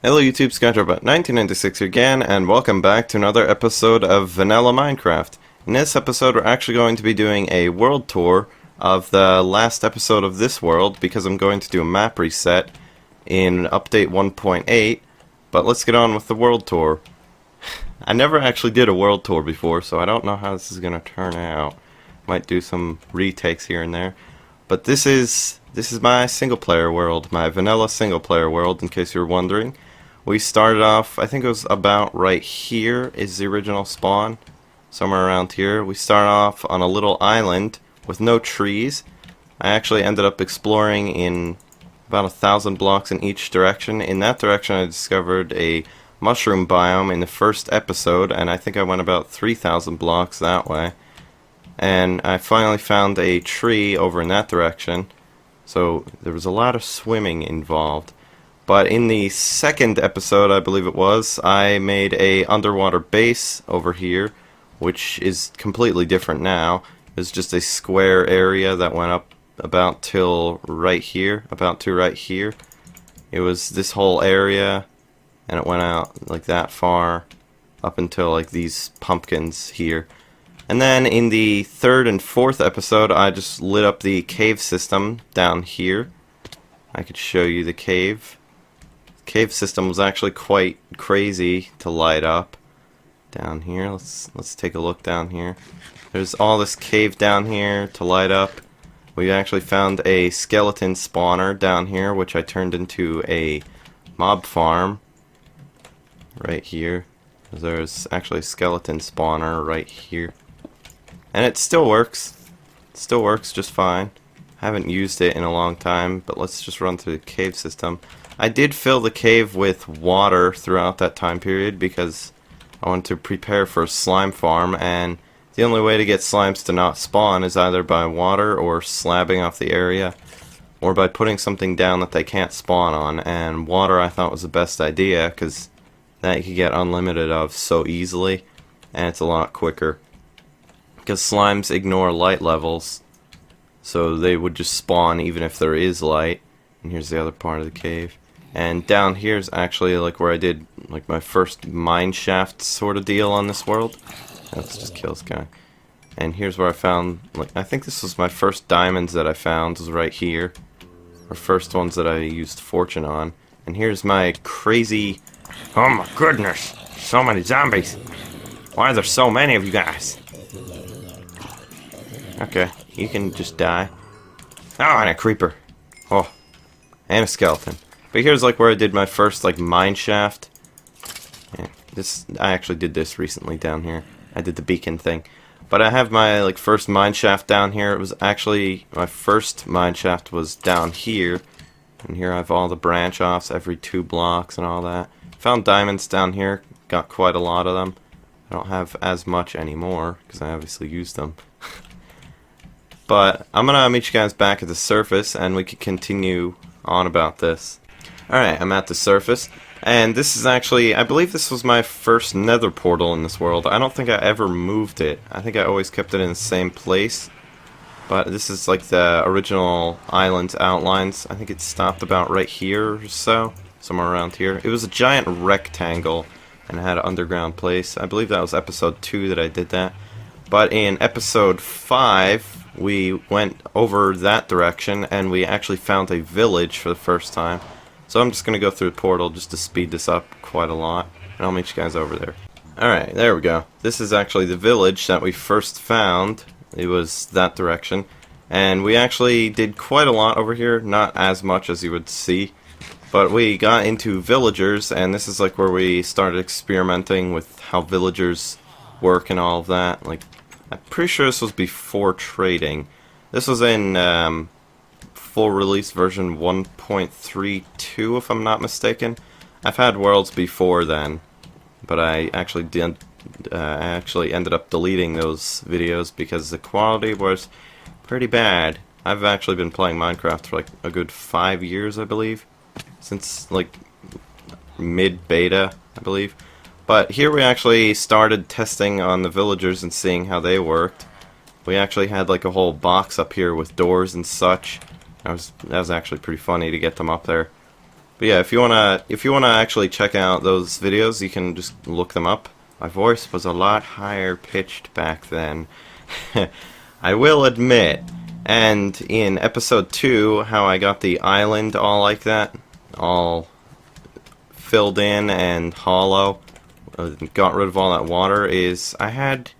Hello YouTube, ScratchMB 1996 here again, and welcome back to another episode of Vanilla Minecraft. In this episode we're actually going to be doing a world tour of the last episode of this world, because I'm going to do a map reset in update 1.8, but let's get on with the world tour. I never actually did a world tour before, so I don't know how this is going to turn out. Might do some retakes here and there, but this is my single player world, my vanilla single player world, in case you're wondering. We started off, I think it was about right here is the original spawn, somewhere around here. We started off on a little island with no trees. I actually ended up exploring in about 1,000 blocks in each direction. In that direction I discovered a mushroom biome in the first episode, and I think I went about 3,000 blocks that way. And I finally found a tree over in that direction, so there was a lot of swimming involved. But in the second episode, I believe it was, I made a underwater base over here, which is completely different now. It was just a square area that went up about till right here, about to right here. It was this whole area, and it went out like that far, up until like these pumpkins here. And then in the third and fourth episode, I just lit up the cave system down here. I could show you the cave. Cave system was actually quite crazy to light up down here. Let's take a look down here. There's all this cave down here to light up. We actually found a skeleton spawner down here, which I turned into a mob farm right here. There's actually a skeleton spawner right here, and it still works. It still works just fine. Haven't used it in a long time, but let's just run through the cave system. I did fill the cave with water throughout that time period because I wanted to prepare for a slime farm, and the only way to get slimes to not spawn is either by water or slabbing off the area, or by putting something down that they can't spawn on. And water I thought was the best idea because that you could get unlimited of so easily, and it's a lot quicker. Because slimes ignore light levels, so they would just spawn even if there is light. And here's the other part of the cave. And down here is actually like where I did like my first mine shaft sort of deal on this world. Let's just kill this guy. And here's where I found, like, I think this was my first diamonds that I found, was right here. Or first ones that I used fortune on. And here's my crazy, oh my goodness, so many zombies. Why are there so many of you guys? Okay, you can just die. Oh, and a creeper. Oh, and a skeleton. But here's like where I did my first like mine shaft. Yeah, I actually did this recently down here. I did the beacon thing. But I have my like first mine shaft down here. It was actually my first mine shaft was down here. And here I have all the branch offs every 2 blocks and all that. Found diamonds down here. Got quite a lot of them. I don't have as much anymore because I obviously used them. But I'm gonna meet you guys back at the surface and we can continue on about this. Alright, I'm at the surface, and this is actually, I believe this was my first nether portal in this world. I don't think I ever moved it. I think I always kept it in the same place. But this is like the original island's outlines. I think it stopped about right here or so, somewhere around here. It was a giant rectangle and it had an underground place. I believe that was episode 2 that I did that. But in episode 5, we went over that direction and we actually found a village for the first time. So I'm just going to go through the portal just to speed this up quite a lot, and I'll meet you guys over there. Alright, there we go. This is actually the village that we first found. It was that direction. And we actually did quite a lot over here, not as much as you would see. But we got into villagers, and this is like where we started experimenting with how villagers work and all of that. Like, I'm pretty sure this was before trading. This was in full release version 1.32 if I'm not mistaken. I've had worlds before then, but I actually ended up deleting those videos because the quality was pretty bad. I've actually been playing Minecraft for like a good 5 years, I believe, since like mid-beta, I believe. But here we actually started testing on the villagers and seeing how they worked. We actually had like a whole box up here with doors and such. That was actually pretty funny to get them up there. But But yeah, if you wanna actually check out those videos, you can just look them up. My voice was a lot higher pitched back then. I will admit. And in episode 2, how I got the island all like that, all filled in and hollow, got rid of all that water, is I had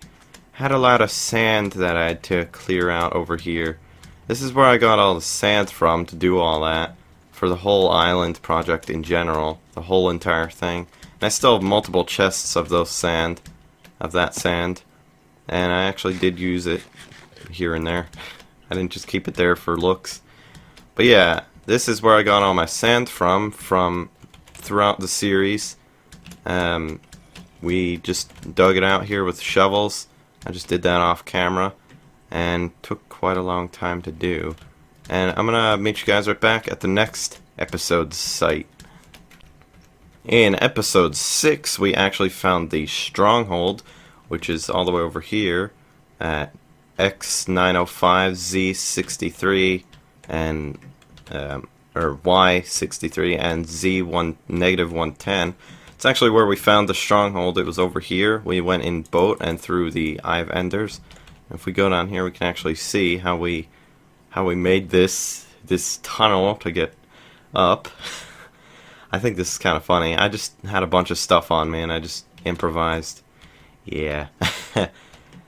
a lot of sand that I had to clear out over here. This is where I got all the sand from to do all that, for the whole island project in general, the whole entire thing. And I still have multiple chests of that sand, and I actually did use it here and there. I didn't just keep it there for looks. But yeah, this is where I got all my sand from throughout the series. We just dug it out here with shovels. I just did that off camera, and took quite a long time to do. And I'm gonna meet you guys right back at the next episode's site. In episode 6, we actually found the stronghold, which is all the way over here at X905, Z63, and or Y63 and Z1-110. It's actually where we found the stronghold. It was over here. We went in boat and through the Eye of Enders. If we go down here, we can actually see how we made this tunnel to get up. I think this is kind of funny. I just had a bunch of stuff on me and I just improvised. Yeah.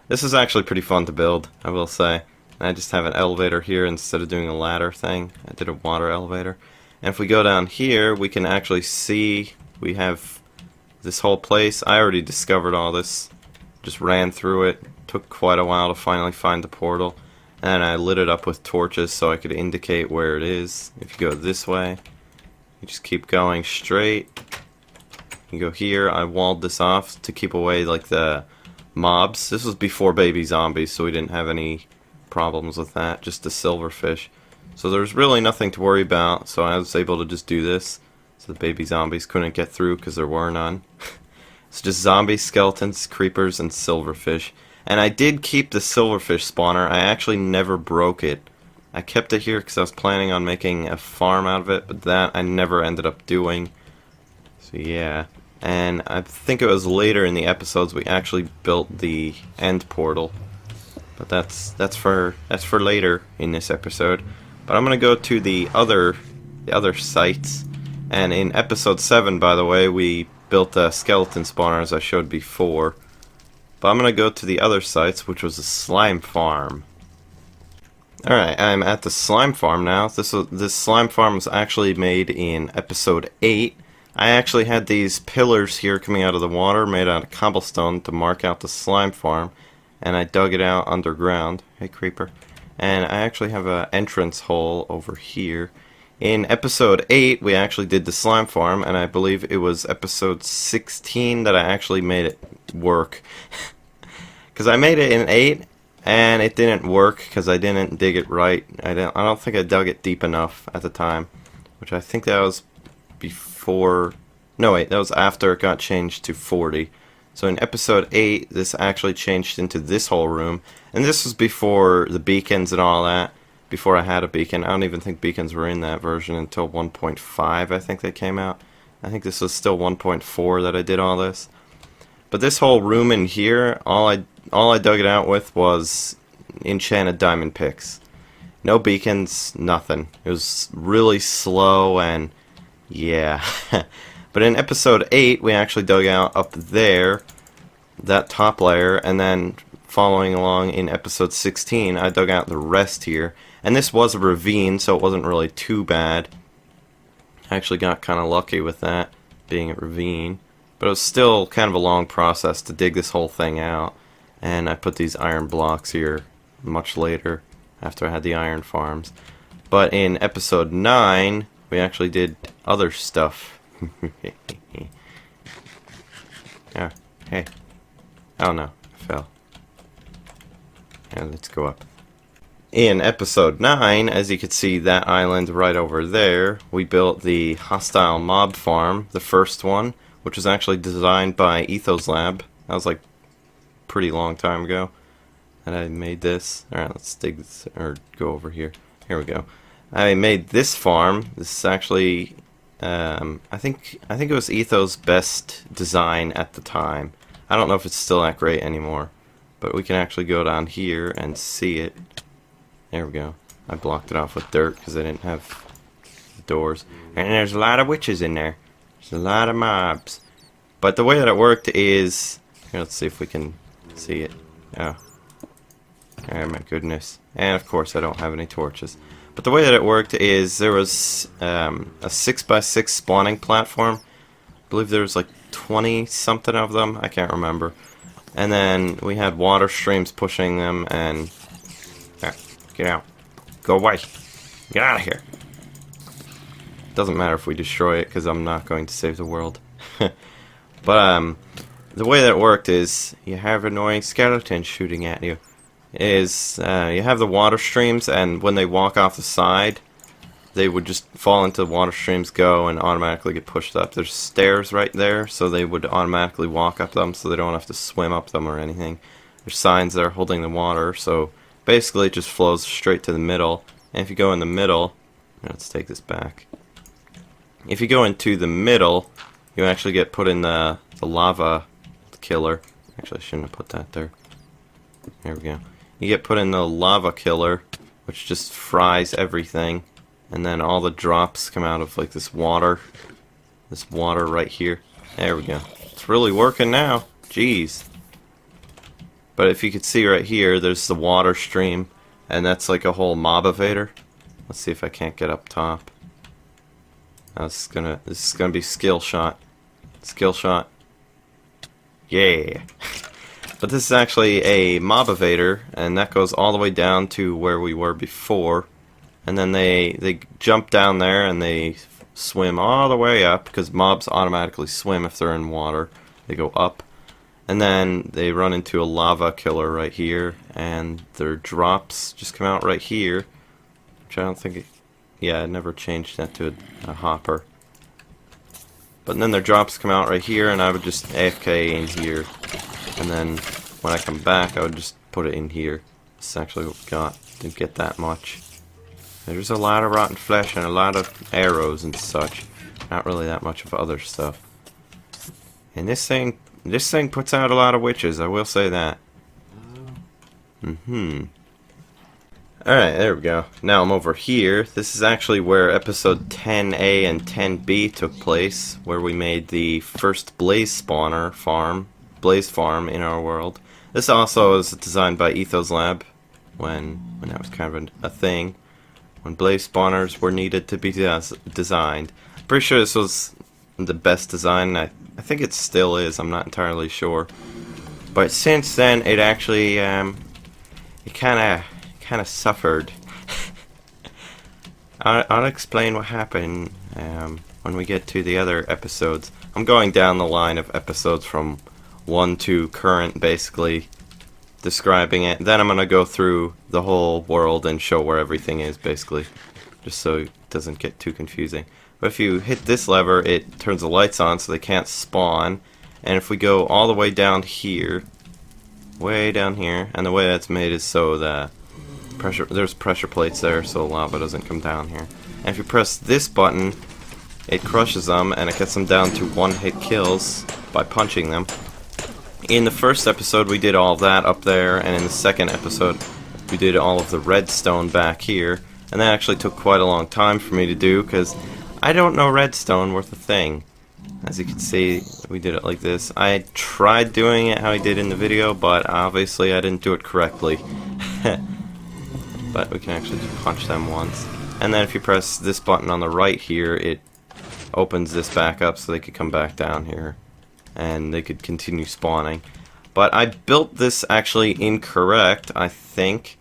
This is actually pretty fun to build, I will say. I just have an elevator here instead of doing a ladder thing. I did a water elevator. And if we go down here, we can actually see we have this whole place. I already discovered all this. Just ran through it. Took quite a while to finally find the portal. And I lit it up with torches so I could indicate where it is. If you go this way, you just keep going straight. You go here. I walled this off to keep away like the mobs. This was before baby zombies, so we didn't have any problems with that. Just the silverfish. So there's really nothing to worry about. So I was able to just do this. So the baby zombies couldn't get through because there were none. It's just zombies, skeletons, creepers, and silverfish. And I did keep the silverfish spawner. I actually never broke it. I kept it here because I was planning on making a farm out of it, but that I never ended up doing. So yeah. And I think it was later in the episodes we actually built the end portal. But that's for later in this episode. But I'm gonna go to the other sites. And in episode 7, by the way, we built a skeleton spawner as I showed before. But I'm gonna go to the other sites, which was a slime farm. Alright, I'm at the slime farm now. This slime farm was actually made in episode 8. I actually had these pillars here coming out of the water made out of cobblestone to mark out the slime farm, and I dug it out underground. Hey creeper. And I actually have an entrance hole over here. In episode 8 we actually did the slime farm, and I believe it was episode 16 that I actually made it work. Because I made it in 8 and it didn't work because I didn't dig it right. I don't think I dug it deep enough at the time, which I think that was before. No wait, that was after it got changed to 40. So in episode 8 this actually changed into this whole room, and this was before the beacons and all that. Before I had a beacon. I don't even think beacons were in that version until 1.5 I think they came out. I think this was still 1.4 that I did all this. But this whole room in here, all I dug it out with was enchanted diamond picks. No beacons, nothing. It was really slow and yeah. But in episode 8 we actually dug out up there, that top layer, and then following along in episode 16 I dug out the rest here. And this was a ravine, so it wasn't really too bad. I actually got kind of lucky with that, being a ravine. But it was still kind of a long process to dig this whole thing out. And I put these iron blocks here much later, after I had the iron farms. But in episode 9, we actually did other stuff. Yeah, hey. Oh no, I fell. Yeah, let's go up. In episode 9, as you can see that island right over there, we built the hostile mob farm, the first one, which was actually designed by Ethos Lab. That was like a pretty long time ago that I made this. Alright, let's dig this, or go over here. Here we go. I made this farm. This is actually I think it was Etho's best design at the time. I don't know if it's still that great anymore, but we can actually go down here and see it. There we go. I blocked it off with dirt because I didn't have doors. And there's a lot of witches in there. There's a lot of mobs. But the way that it worked is... Here, let's see if we can see it. Oh. Oh my goodness. And of course I don't have any torches. But the way that it worked is there was a 6x6 spawning platform. I believe there was like 20 something of them. I can't remember. And then we had water streams pushing them and... Get out. Go away. Get out of here. Doesn't matter if we destroy it because I'm not going to save the world. But the way that it worked is you have annoying skeletons shooting at you. You have the water streams, and when they walk off the side, they would just fall into the water streams, go, and automatically get pushed up. There's stairs right there, so they would automatically walk up them, so they don't have to swim up them or anything. There's signs there holding the water, so basically it just flows straight to the middle. And if you go in the middle, let's take this back. If you go into the middle, you actually get put in the lava killer. Actually, I shouldn't have put that there. There we go. You get put in the lava killer, which just fries everything, and then all the drops come out of like this water right here. There we go. It's really working now. Jeez. But if you could see right here, there's the water stream, and that's like a whole mob evader. Let's see if I can't get up top. Now this is gonna be skill shot. Skill shot. Yeah. But this is actually a mob evader, and that goes all the way down to where we were before. And then they jump down there and they swim all the way up, because mobs automatically swim if they're in water. They go up. And then they run into a lava killer right here, and their drops just come out right here. Which I don't think... Yeah, I never changed that to a hopper. But then their drops come out right here, and I would just AFK in here. And then when I come back, I would just put it in here. This is actually what we got. Didn't get that much. There's a lot of rotten flesh and a lot of arrows and such. Not really that much of other stuff. And this thing puts out a lot of witches, I will say that. Alright, there we go. Now I'm over here. This is actually where episode 10A and 10B took place, where we made the first blaze farm in our world. This also was designed by Etho's lab, when that was kind of a thing, when blaze spawners were needed to be designed. Pretty sure this was the best design. I think it still is. I'm not entirely sure. But since then, it actually it kind of suffered. I'll explain what happened when we get to the other episodes. I'm going down the line of episodes from 1 to current, basically describing it. Then I'm going to go through the whole world and show where everything is, basically, just so it doesn't get too confusing. But if you hit this lever, it turns the lights on so they can't spawn. And if we go all the way down here, way down here, and the way that's made is so that there's pressure plates there so lava doesn't come down here. And if you press this button, it crushes them and it gets them down to one-hit kills by punching them. In the first episode we did all of that up there, and in the second episode we did all of the redstone back here. And that actually took quite a long time for me to do, because I don't know redstone worth a thing. As you can see, we did it like this. I tried doing it how I did in the video, but obviously I didn't do it correctly. But we can actually just punch them once. And then if you press this button on the right here, it opens this back up so they could come back down here. And they could continue spawning. But I built this actually incorrect, I think.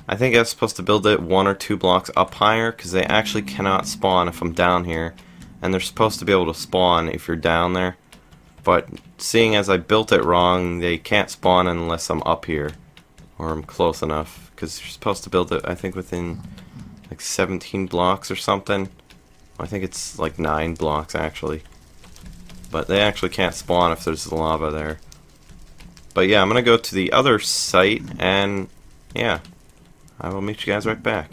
I think I was supposed to build it 1 or 2 blocks up higher, because they actually cannot spawn if I'm down here. And they're supposed to be able to spawn if you're down there. But seeing as I built it wrong, they can't spawn unless I'm up here. Or I'm close enough. Because you're supposed to build it, I think, within like 17 blocks or something. I think it's like 9 blocks, actually. But they actually can't spawn if there's lava there. But yeah, I'm going to go to the other site, and yeah, I will meet you guys right back.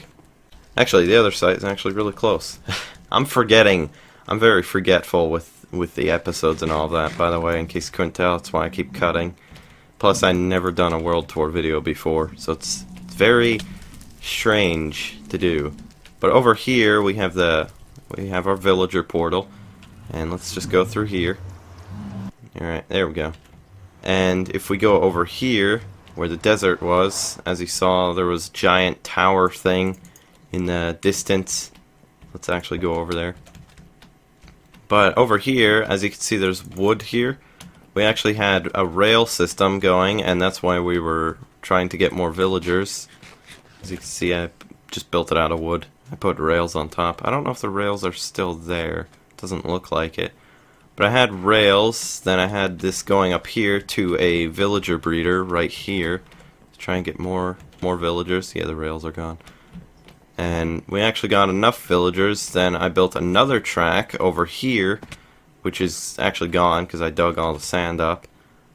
Actually, the other site is actually really close. I'm forgetting I'm very forgetful with the episodes and all that, by the way, in case you couldn't tell. That's why I keep cutting. Plus, I never done a world tour video before, so it's very strange to do. But over here we have our villager portal, and let's just go through here. Alright, there we go. And if we go over here where the desert was, as you saw, there was a giant tower thing in the distance. Let's actually go over there. But over here, as you can see, there's wood here. We actually had a rail system going, and that's why we were trying to get more villagers. As you can see, I just built it out of wood. I put rails on top. I don't know if the rails are still there. Doesn't look like it. But I had rails, then I had this going up here to a villager breeder right here to try and get more villagers. Yeah, the rails are gone. And we actually got enough villagers, then I built another track over here, which is actually gone because I dug all the sand up.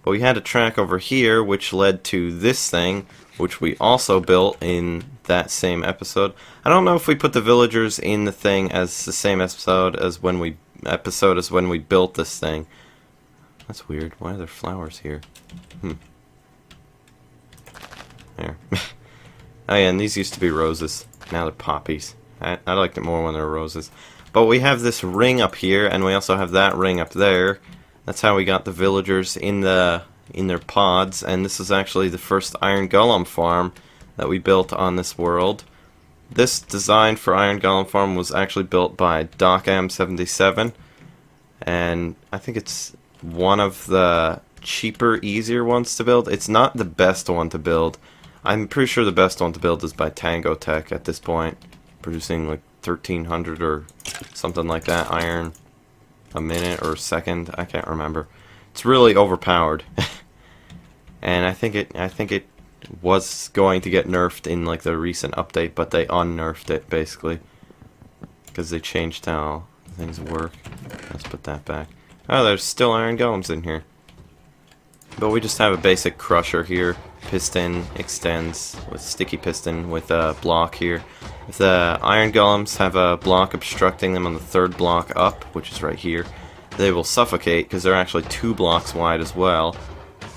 But we had a track over here which led to this thing, which we also built in that same episode. I don't know if we put the villagers in the thing as the same episode as when we built this thing. That's weird. Why are there flowers here? There. Oh yeah, and these used to be roses. Now they're poppies. I liked it more when they were roses. But we have this ring up here, and we also have that ring up there. That's how we got the villagers in their pods, and this is actually the first Iron Golem farm that we built on this world. This design for Iron Golem farm was actually built by DocAm77, and I think it's one of the cheaper, easier ones to build. It's not the best one to build. I'm pretty sure the best one to build is by Tango Tech at this point, producing like 1300 or something like that iron a minute or a second. I can't remember. It's really overpowered. And I think it was going to get nerfed in like the recent update, but they unnerfed it basically because they changed how things work. Let's put that back. Oh, there's still iron golems in here. But we just have a basic crusher here. Piston extends with sticky piston with a block here. If the iron golems have a block obstructing them on the third block up, which is right here, they will suffocate because they're actually 2 blocks wide as well.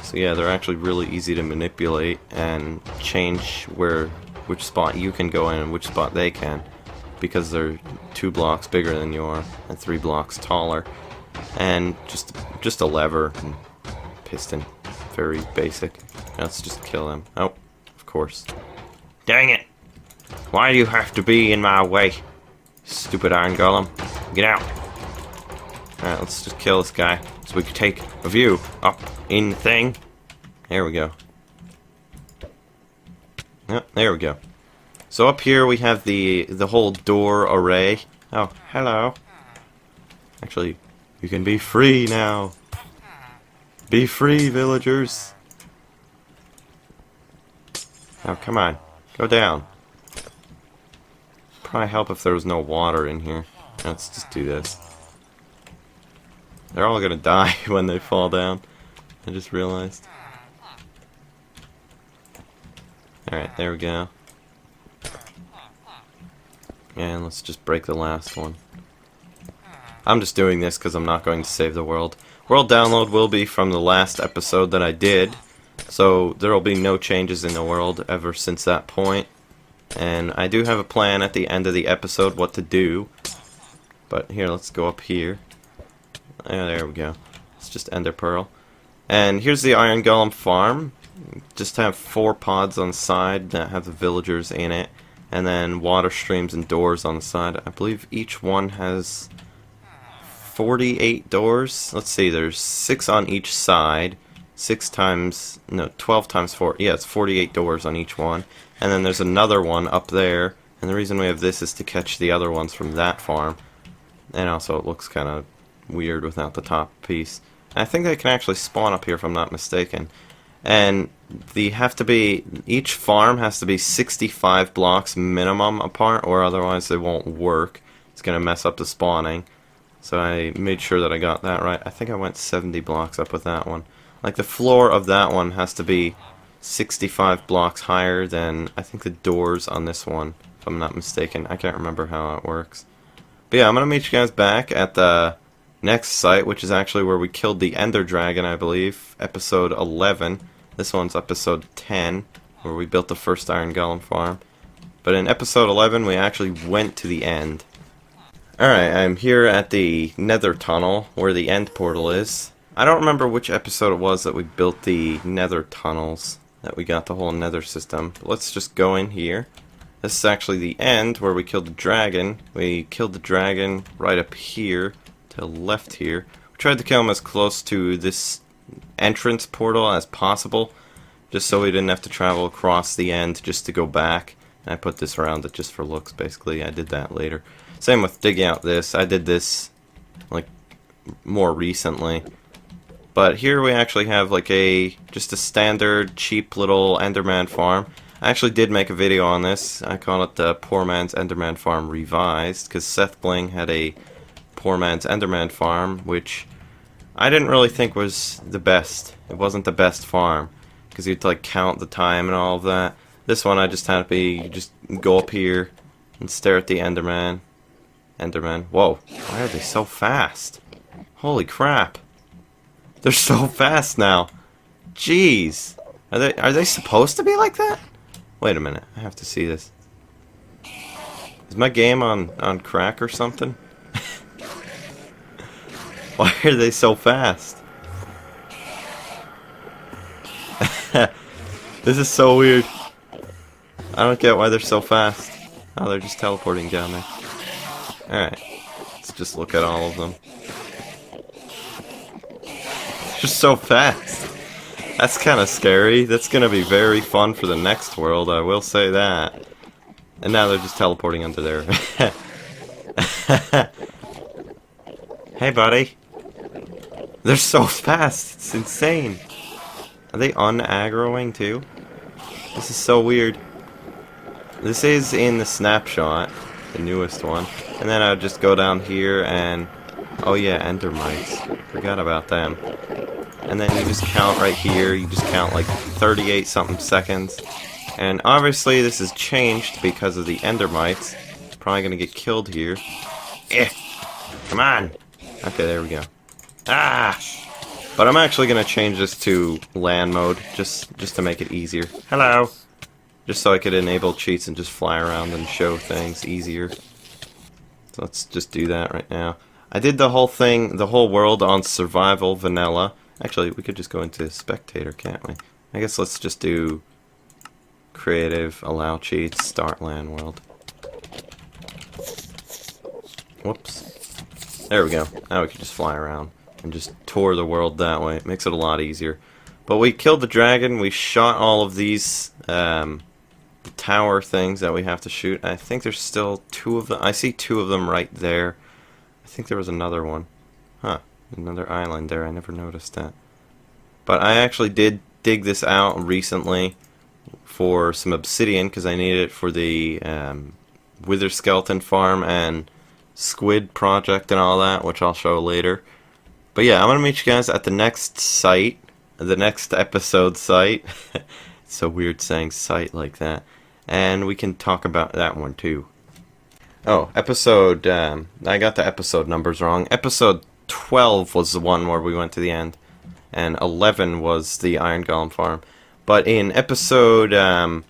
So yeah, they're actually really easy to manipulate and change which spot you can go in and which spot they can, because they're 2 blocks bigger than you are and 3 blocks taller. And just a lever and piston. Very basic. Let's just kill him. Oh, of course. Dang it! Why do you have to be in my way? Stupid iron golem. Get out. Alright, let's just kill this guy so we can take a view up in the thing. There we go. Yep, there we go. So up here we have the whole door array. Oh, hello. Actually, you can be free now. Be free, villagers. Now, come on. Go down. Probably help if there was no water in here. Let's just do this. They're all gonna die when they fall down. I just realized. Alright, there we go. And let's just break the last one. I'm just doing this because I'm not going to save the world. World download will be from the last episode that I did, so there will be no changes in the world ever since that point. And I do have a plan at the end of the episode what to do. But here, let's go up here. Oh, there we go. Let's just Ender Pearl. And here's the Iron Golem farm. Just have 4 pods on the side that have the villagers in it. And then water streams and doors on the side. I believe each one has 48 doors. Let's see, there's 6 on each side. 12 times 4. Yeah, it's 48 doors on each one. And then there's another one up there. And the reason we have this is to catch the other ones from that farm. And also it looks kind of weird without the top piece. And I think they can actually spawn up here if I'm not mistaken. And each farm has to be 65 blocks minimum apart, or otherwise they won't work. It's going to mess up the spawning. So I made sure that I got that right. I think I went 70 blocks up with that one. Like the floor of that one has to be 65 blocks higher than I think the doors on this one, if I'm not mistaken. I can't remember how it works. But But yeah, I'm gonna meet you guys back at the next site, which is actually where we killed the Ender Dragon, I believe. Episode 11. This one's episode 10, where we built the first Iron Golem farm. But in episode 11, we actually went to the end. Alright, I'm here at the Nether tunnel, where the end portal is. I don't remember which episode it was that we built the Nether tunnels, that we got the whole Nether system. But let's just go in here. This is actually the end, where we killed the dragon. We killed the dragon right up here, to the left here. We tried to kill him as close to this entrance portal as possible, just so we didn't have to travel across the end just to go back. And I put this around it just for looks, basically. I did that later. Same with digging out this. I did this like more recently. But here we actually have like just a standard cheap little Enderman farm. I actually did make a video on this. I call it the Poor Man's Enderman Farm Revised, because Seth Bling had a Poor Man's Enderman Farm, which I didn't really think was the best. It wasn't the best farm, because you'd like count the time and all of that. This one I just had to be, you just go up here and stare at the Enderman. Whoa, why are they so fast? Holy crap. They're so fast now. Jeez. Are they supposed to be like that? Wait a minute, I have to see this. Is my game on crack or something? Why are they so fast? This is so weird. I don't get why they're so fast. Oh, they're just teleporting down there. Alright, let's just look at all of them. They're so fast. That's kind of scary. That's going to be very fun for the next world, I will say that. And now they're just teleporting under there. Hey, buddy. They're so fast. It's insane. Are they un-aggroing too? This is so weird. This is in the snapshot, the newest one. And then I would just go down here and... Oh yeah, ender mites. Forgot about them. And then you just count right here. You just count like 38 something seconds. And obviously this has changed because of the ender mites. It's probably going to get killed here. Eh! Come on! Okay, there we go. Ah! But I'm actually going to change this to land mode, just to make it easier. Hello! Just so I could enable cheats and just fly around and show things easier. So let's just do that right now. I did the whole thing, the whole world on survival vanilla. Actually, we could just go into spectator, can't we? I guess let's just do creative, allow cheats, start land world. Whoops. There we go. Now we can just fly around and just tour the world that way. It makes it a lot easier. But we killed the dragon. We shot all of these tower things that we have to shoot. I think there's still 2 of them. I see 2 of them right there. I think there was another one. Huh. Another island there. I never noticed that. But I actually did dig this out recently for some obsidian because I needed it for the wither skeleton farm and squid project and all that, which I'll show later. But yeah, I'm going to meet you guys at the next site, the next episode site. It's so weird saying site like that. And we can talk about that one too. Oh, episode, I got the episode numbers wrong. Episode 12 was the one where we went to the end. And 11 was the Iron Golem farm. But in episode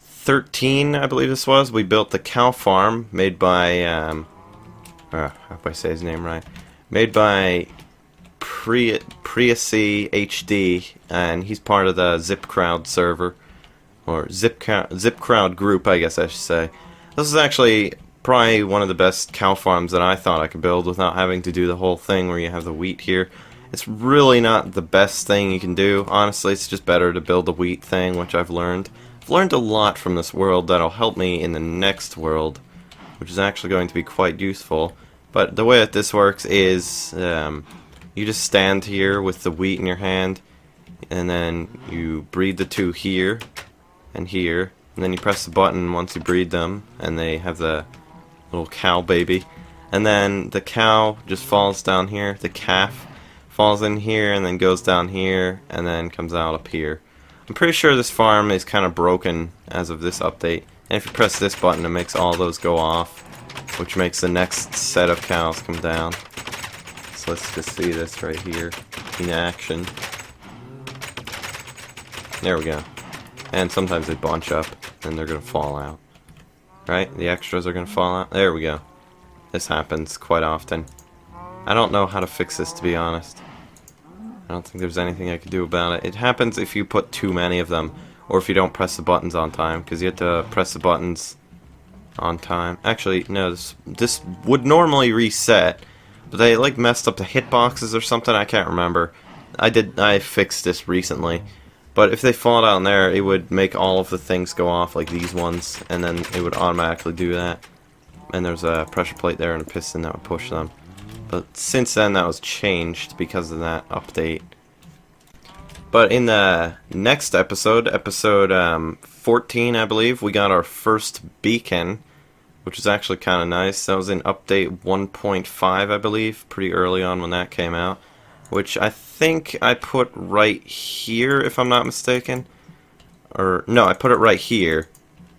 13, I believe this was, we built the cow farm made by, how do I say his name right? Made by Priacy HD, and he's part of the ZipCrowd server. Or ZipCrowd group, I guess I should say. This is actually probably one of the best cow farms that I thought I could build without having to do the whole thing where you have the wheat here. It's really not the best thing you can do. Honestly, it's just better to build the wheat thing, which I've learned. I've learned a lot from this world that'll help me in the next world, which is actually going to be quite useful. But the way that this works is you just stand here with the wheat in your hand, and then you breed the 2 here and here, and then you press the button once you breed them, and they have the little cow baby. And then the cow just falls down here, the calf falls in here and then goes down here and then comes out up here. I'm pretty sure this farm is kind of broken as of this update, and if you press this button it makes all those go off. which makes the next set of cows come down. So let's just see this right here in action. There we go. And sometimes they bunch up and they're gonna fall out. Right? The extras are gonna fall out. There we go. This happens quite often. I don't know how to fix this, to be honest. I don't think there's anything I can do about it. It happens if you put too many of them, or if you don't press the buttons on time, because you have to press the buttons on time. Actually, no, this would normally reset, but they like messed up the hitboxes or something. I can't remember. I fixed this recently, but if they fall down there, it would make all of the things go off, like these ones, and then it would automatically do that. And there's a pressure plate there and a piston that would push them. But since then, that was changed because of that update. But in the next episode, episode 14, I believe, we got our first beacon, which is actually kind of nice. That was in update 1.5, I believe, pretty early on when that came out, which I think I put right here, if I'm not mistaken. Or, no, I put it right here.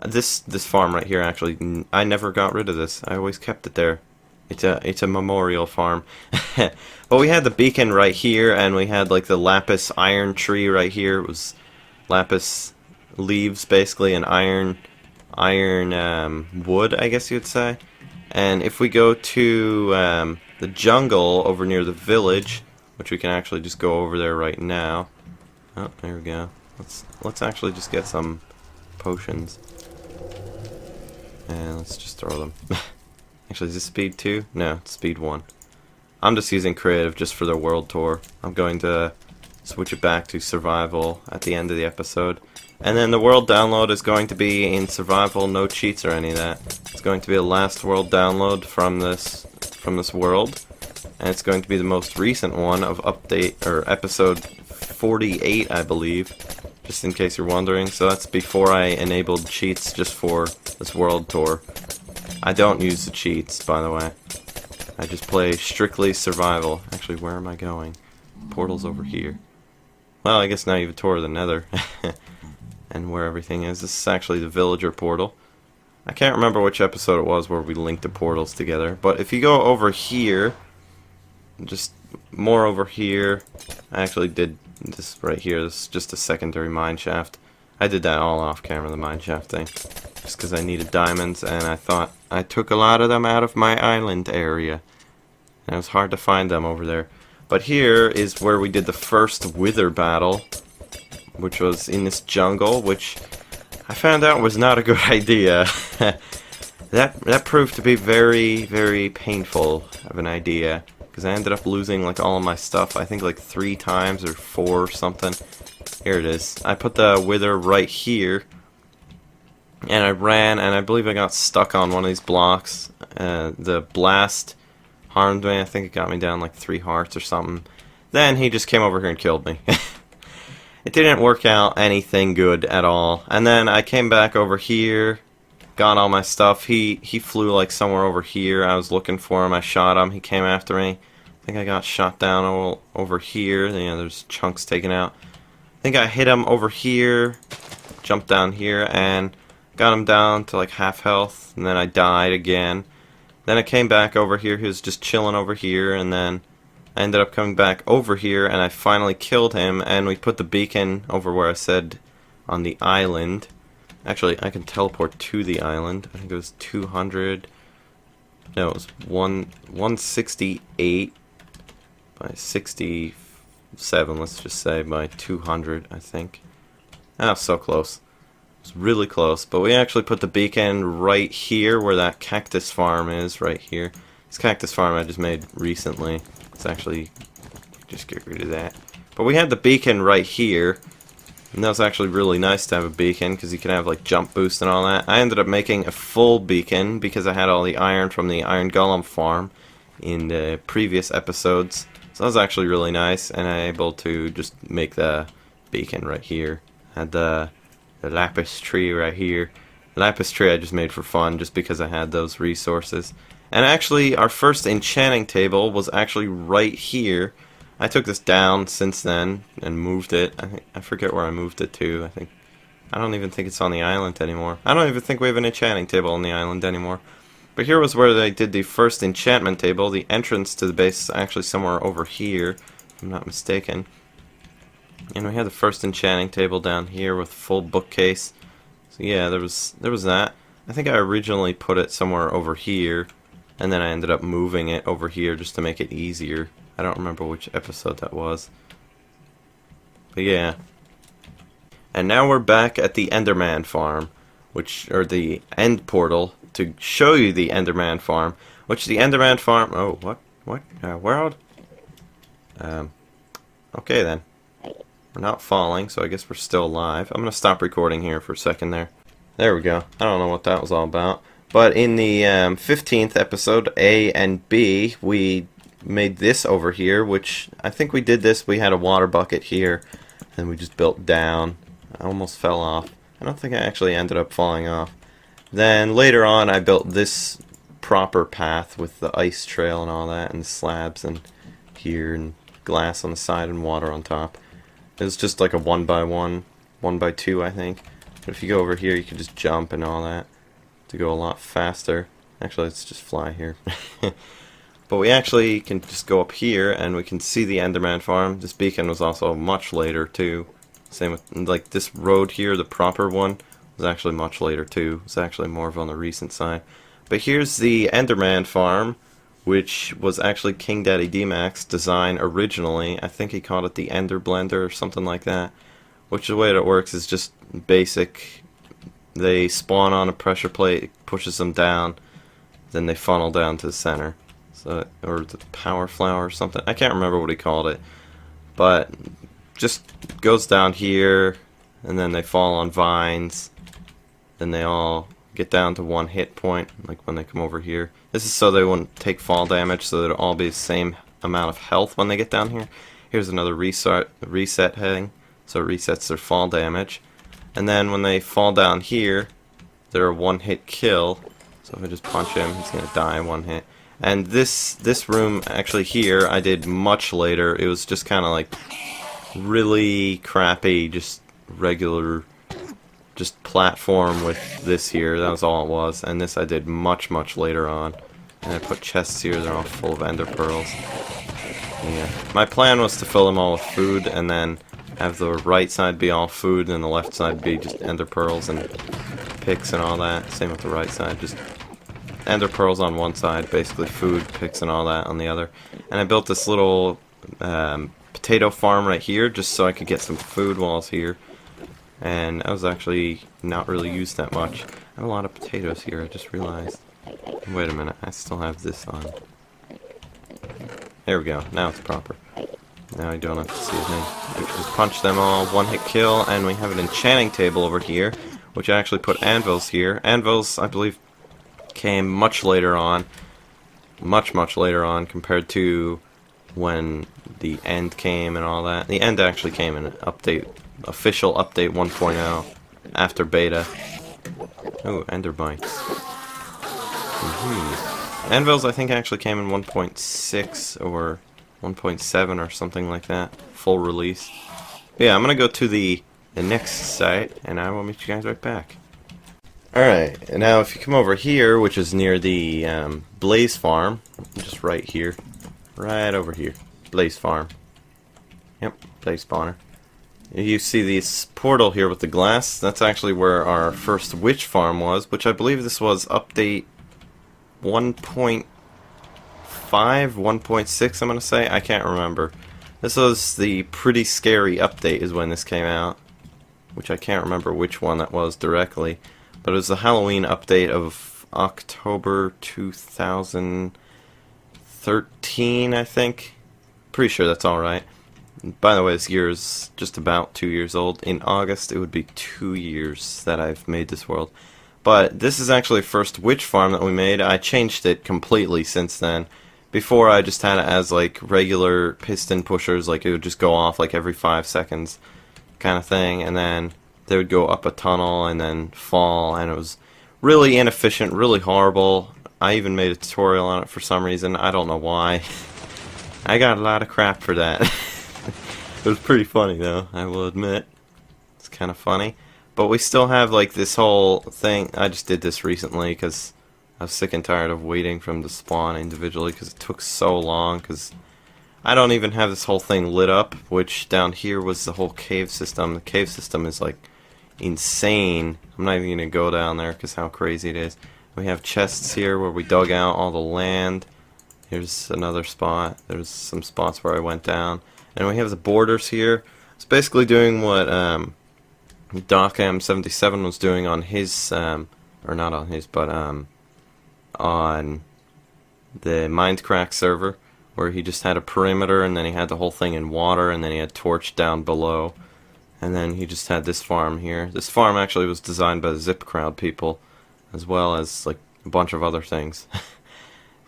This farm right here, actually, I never got rid of this. I always kept it there. It's a memorial farm. But we had the beacon right here, and we had like the lapis iron tree right here. It was lapis leaves, basically, and iron wood, I guess you'd say. And if we go to the jungle over near the village, which we can actually just go over there right now. Oh, there we go. Let's actually just get some potions. And let's just throw them. Actually, is this speed 2? No, it's speed 1. I'm just using creative just for the world tour. I'm going to switch it back to survival at the end of the episode. And then the world download is going to be in survival, no cheats or any of that. It's going to be a last world download from this world. And it's going to be the most recent one of update, or episode 48, I believe. Just in case you're wondering. So that's before I enabled cheats just for this world tour. I don't use the cheats, by the way. I just play strictly survival. Actually, where am I going? Portal's over here. Well, I guess now you've toured the nether. And where everything is. This is actually the villager portal. I can't remember which episode it was where we linked the portals together. But if you go over here, just more over here. I actually did this right here. This is just a secondary mine shaft. I did that all off camera, the mine shaft thing. Just because I needed diamonds, and I thought I took a lot of them out of my island area. And it was hard to find them over there. But here is where we did the first wither battle, which was in this jungle, which I found out was not a good idea. That proved to be very, very painful of an idea, because I ended up losing like all of my stuff, I think like 3 times or 4 or something. Here it is. I put the wither right here, and I ran, and I believe I got stuck on one of these blocks. The blast harmed me. I think it got me down like 3 hearts or something. Then he just came over here and killed me. It didn't work out anything good at all. And then I came back over here, got all my stuff. He flew like somewhere over here. I was looking for him. I shot him. He came after me. I think I got shot down over here. You know, there's chunks taken out. I think I hit him over here, jumped down here, and got him down to like half health. And then I died again. Then I came back over here. He was just chilling over here, and then I ended up coming back over here, and I finally killed him, and we put the beacon over where I said on the island. Actually, I can teleport to the island. I think it was 200. No, it was 168 by 67, let's just say, by 200, I think. Ah, so close. It was really close. But we actually put the beacon right here where that cactus farm is, right here. This cactus farm I just made recently. Let's actually just get rid of that. But we had the beacon right here. And that was actually really nice to have a beacon, because you can have like jump boost and all that. I ended up making a full beacon because I had all the iron from the iron golem farm in the previous episodes. So that was actually really nice, and I'm able to just make the beacon right here. Had the lapis tree right here. The lapis tree I just made for fun, just because I had those resources. And actually, our first enchanting table was actually right here. I took this down since then and moved it. I forget where I moved it to. I don't even think it's on the island anymore. I don't even think we have an enchanting table on the island anymore. But But here was where they did the first enchantment table. The entrance to the base is actually somewhere over here, if I'm not mistaken. And we had the first enchanting table down here with full bookcase. So yeah, there was that. I think I originally put it somewhere over here, and then I ended up moving it over here just to make it easier. I don't remember which episode that was. But yeah. And now we're back at the Enderman farm, or the end portal, to show you the Enderman farm, which the Enderman farm... Oh, what? World? Okay then. We're not falling, so I guess we're still alive. I'm going to stop recording here for a second there. There we go. I don't know what that was all about. But in the 15th episode, A and B, we made this over here, which I think we did this. We had a water bucket here, and we just built down. I almost fell off. I don't think I actually ended up falling off. Then later on, I built this proper path with the ice trail and all that, and the slabs, and here, and glass on the side, and water on top. It was just like a 1x1, 1x2, I think. But if you go over here, you can just jump and all that to go a lot faster. Actually, let's just fly here. But we actually can just go up here, and we can see the Enderman farm. This beacon was also much later, too. Same with, like, this road here, the proper one, was actually much later, too. It's actually more of on the recent side. But here's the Enderman farm, which was actually King Daddy D-Mac's design originally. I think he called it the Ender Blender or something like that. Which the way that it works is just basic. They spawn on a pressure plate, it pushes them down, then they funnel down to the center. So, or the power flower or something. I can't remember what he called it. But just goes down here, and then they fall on vines. Then they all get down to 1 hit point, like when they come over here. This is so they wouldn't take fall damage, so they'll all be the same amount of health when they get down here. Here's another reset heading, so it resets their fall damage. And then when they fall down here, they're a 1-hit kill. So if I just punch him, he's gonna die 1 hit. And this room actually here I did much later. It was just kind of like really crappy, just regular, just platform with this here. That was all it was. And this I did much later on. And I put chests here. They're all full of ender pearls. Yeah. My plan was to fill them all with food, and then have the right side be all food, and the left side be just ender pearls and picks and all that. Same with the right side, just ender pearls on one side, basically food, picks and all that on the other. And I built this little potato farm right here, just so I could get some food while I was here. And I was actually not really used that much. I have a lot of potatoes here, I just realized. Wait a minute, I still have this on. There we go, now it's proper. Now I don't have to see his name. We can just punch them all, 1-hit kill, and we have an enchanting table over here, which I actually put anvils here. Anvils, I believe, came much later on. Much later on compared to when the end came and all that. The end actually came in official update 1.0 after beta. Oh, ender bites. Anvils I think actually came in 1.6 or 1.7 or something like that. Full release. But yeah, I'm gonna go to the next site, and I will meet you guys right back. Alright, and now if you come over here, which is near the Blaze Farm, just right here, right over here, Blaze Farm. Yep, Blaze Spawner. You see this portal here with the glass. That's actually where our first witch farm was, which I believe this was update 1.5, 1.6 I'm going to say. I can't remember. This was the pretty scary update is when this came out, which I can't remember which one that was directly. But it was the Halloween update of October 2013, I think. Pretty sure that's alright. By the way, this year is just about 2 years old. In August, it would be 2 years that I've made this world. But this is actually the first witch farm that we made. I changed it completely since then. Before, I just had it as like regular piston pushers, like it would just go off like every 5 seconds kind of thing. And then they would go up a tunnel and then fall. And it was really inefficient, really horrible. I even made a tutorial on it for some reason. I don't know why. I got a lot of crap for that. It was pretty funny though, I will admit. It's kind of funny. But we still have like this whole thing. I just did this recently because I was sick and tired of waiting for them to spawn individually because it took so long, because I don't even have this whole thing lit up, which down here was the whole cave system. The cave system is like insane. I'm not even going to go down there because how crazy it is. We have chests here where we dug out all the land. Here's another spot. There's some spots where I went down. And we have the borders here. It's basically doing what DocM77 was doing on his, or not on his, but on the Minecraft server, where he just had a perimeter and then he had the whole thing in water and then he had torch down below. And then he just had this farm here. This farm actually was designed by the Zip Crowd people, as well as like a bunch of other things.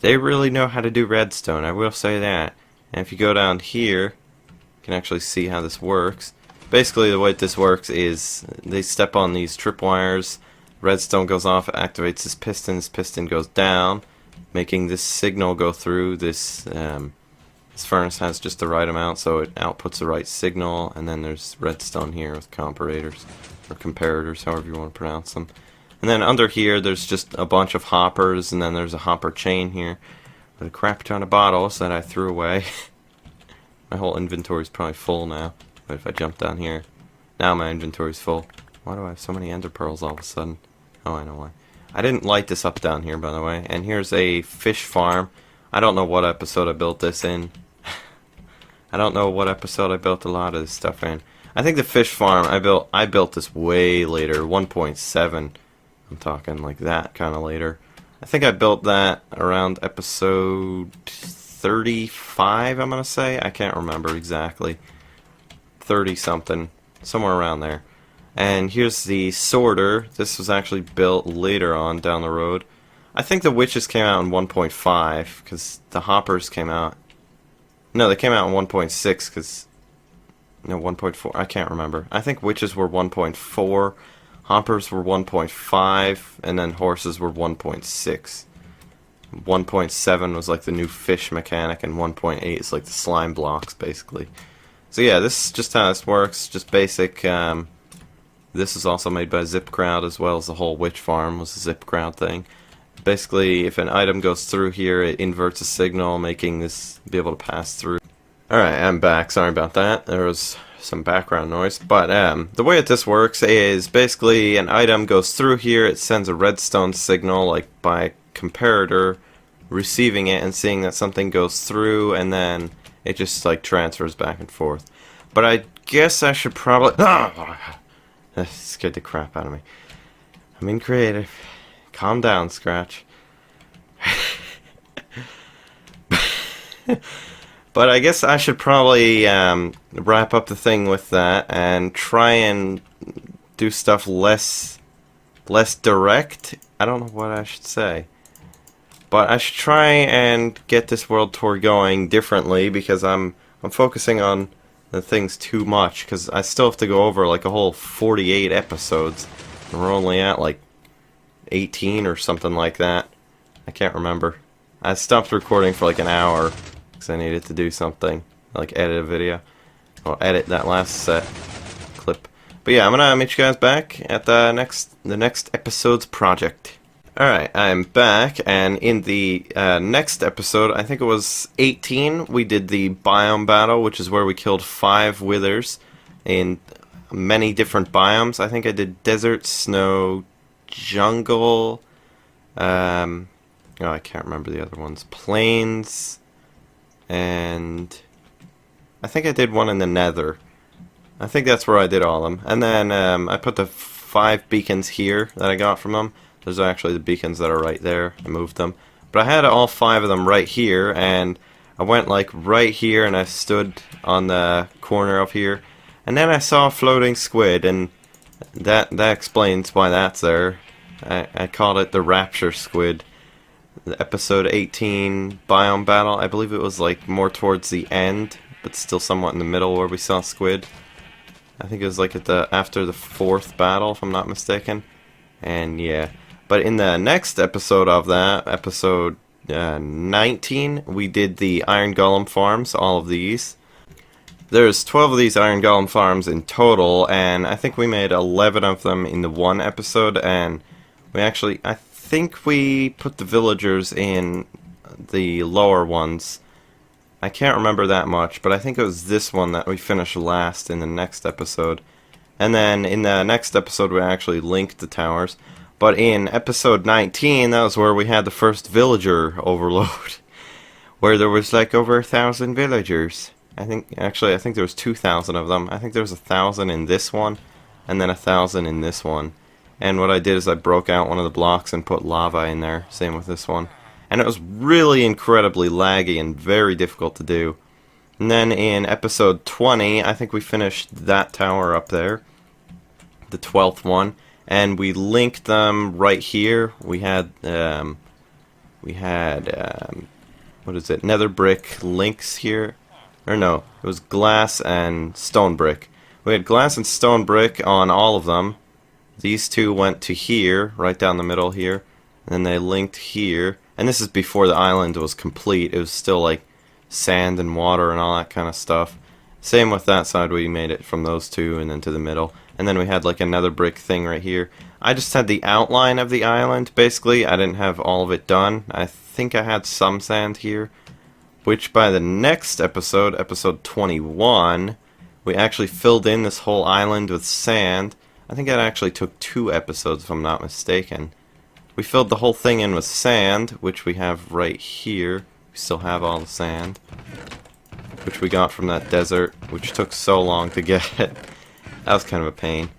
They really know how to do redstone, I will say that. And if you go down here, you can actually see how this works. Basically the way this works is they step on these tripwires, redstone goes off, it activates this piston goes down, making this signal go through. This furnace has just the right amount, so it outputs the right signal, and then there's redstone here with comparators, or comparators, however you want to pronounce them. And then under here there's just a bunch of hoppers, and then there's a hopper chain here with a crap ton of bottles that I threw away. My whole inventory's probably full now. But if I jump down here, now my inventory's full. Why do I have so many ender pearls all of a sudden? Oh, I know why. I didn't light this up down here, by the way. And here's a fish farm. I don't know what episode I built this in. I don't know what episode I built a lot of this stuff in. I think the fish farm I built this way later, 1.7. I'm talking like that kind of later. I think I built that around episode 35, I'm gonna say. I can't remember exactly. 30 something, somewhere around there. And here's the sorter. This was actually built later on down the road. I think the witches came out in 1.5 because the hoppers came out. No, they came out in 1.6 because no, 1.4. I can't remember. I think witches were 1.4, hoppers were 1.5, and then horses were 1.6. 1.7 was like the new fish mechanic, and 1.8 is like the slime blocks, basically. So yeah, this is just how this works. Just basic. This is also made by Zip Crowd, as well as the whole witch farm was a Zip Crowd thing. Basically, if an item goes through here, it inverts a signal, making this be able to pass through. Alright, I'm back. Sorry about that. There was some background noise. But the way that this works is basically an item goes through here, it sends a redstone signal, like by comparator, receiving it and seeing that something goes through, and then it just like transfers back and forth. But I guess I should probably... That scared the crap out of me. I'm in creative. Calm down, Scratch. But I guess I should probably wrap up the thing with that and try and do stuff less direct. I don't know what I should say. But I should try and get this world tour going differently, because I'm focusing on the things too much, because I still have to go over like a whole 48 episodes, and we're only at like 18 or something like that. I can't remember. I stopped recording for like an hour because I needed to do something, like edit a video, or edit that last set clip. But yeah, I'm gonna meet you guys back at the next episode's project. Alright, I'm back, and in the next episode, I think it was 18, we did the biome battle, which is where we killed 5 withers in many different biomes. I think I did desert, snow, jungle, oh, I can't remember the other ones, plains, and I think I did one in the nether. I think that's where I did all of them. And then I put the 5 beacons here that I got from them. Those are actually the beacons that are right there. I moved them. But I had all 5 of them right here, and I went like right here, and I stood on the corner of here, and then I saw a floating squid, and that explains why that's there. I called it the Rapture Squid. The episode 18 biome battle, I believe it was like more towards the end, but still somewhat in the middle where we saw squid. I think it was like after the 4th battle, if I'm not mistaken. And yeah. But in the next episode of that, episode 19, we did the Iron Golem farms, all of these. There's 12 of these Iron Golem farms in total, and I think we made 11 of them in the one episode, and we actually, I think we put the villagers in the lower ones. I can't remember that much, but I think it was this one that we finished last in the next episode. And then in the next episode we actually linked the towers. But in episode 19, that was where we had the first villager overload. Where there was like over 1,000 villagers. I think there was 2,000 of them. I think there was 1,000 in this one, and then 1,000 in this one. And what I did is I broke out one of the blocks and put lava in there. Same with this one. And it was really incredibly laggy and very difficult to do. And then in episode 20, I think we finished that tower up there. The 12th one. And we linked them right here. We had what is it? Nether brick links here. Or no, it was glass and stone brick. We had glass and stone brick on all of them. These two went to here, right down the middle here. And then they linked here. And this is before the island was complete. It was still like sand and water and all that kind of stuff. Same with that side, we made it from those two and then to the middle. And then we had like another brick thing right here. I just had the outline of the island, basically. I didn't have all of it done. I think I had some sand here. Which by the next episode, episode 21, we actually filled in this whole island with sand. I think that actually took 2 episodes if I'm not mistaken. We filled the whole thing in with sand, which we have right here. We still have all the sand, which we got from that desert, which took so long to get. That was kind of a pain.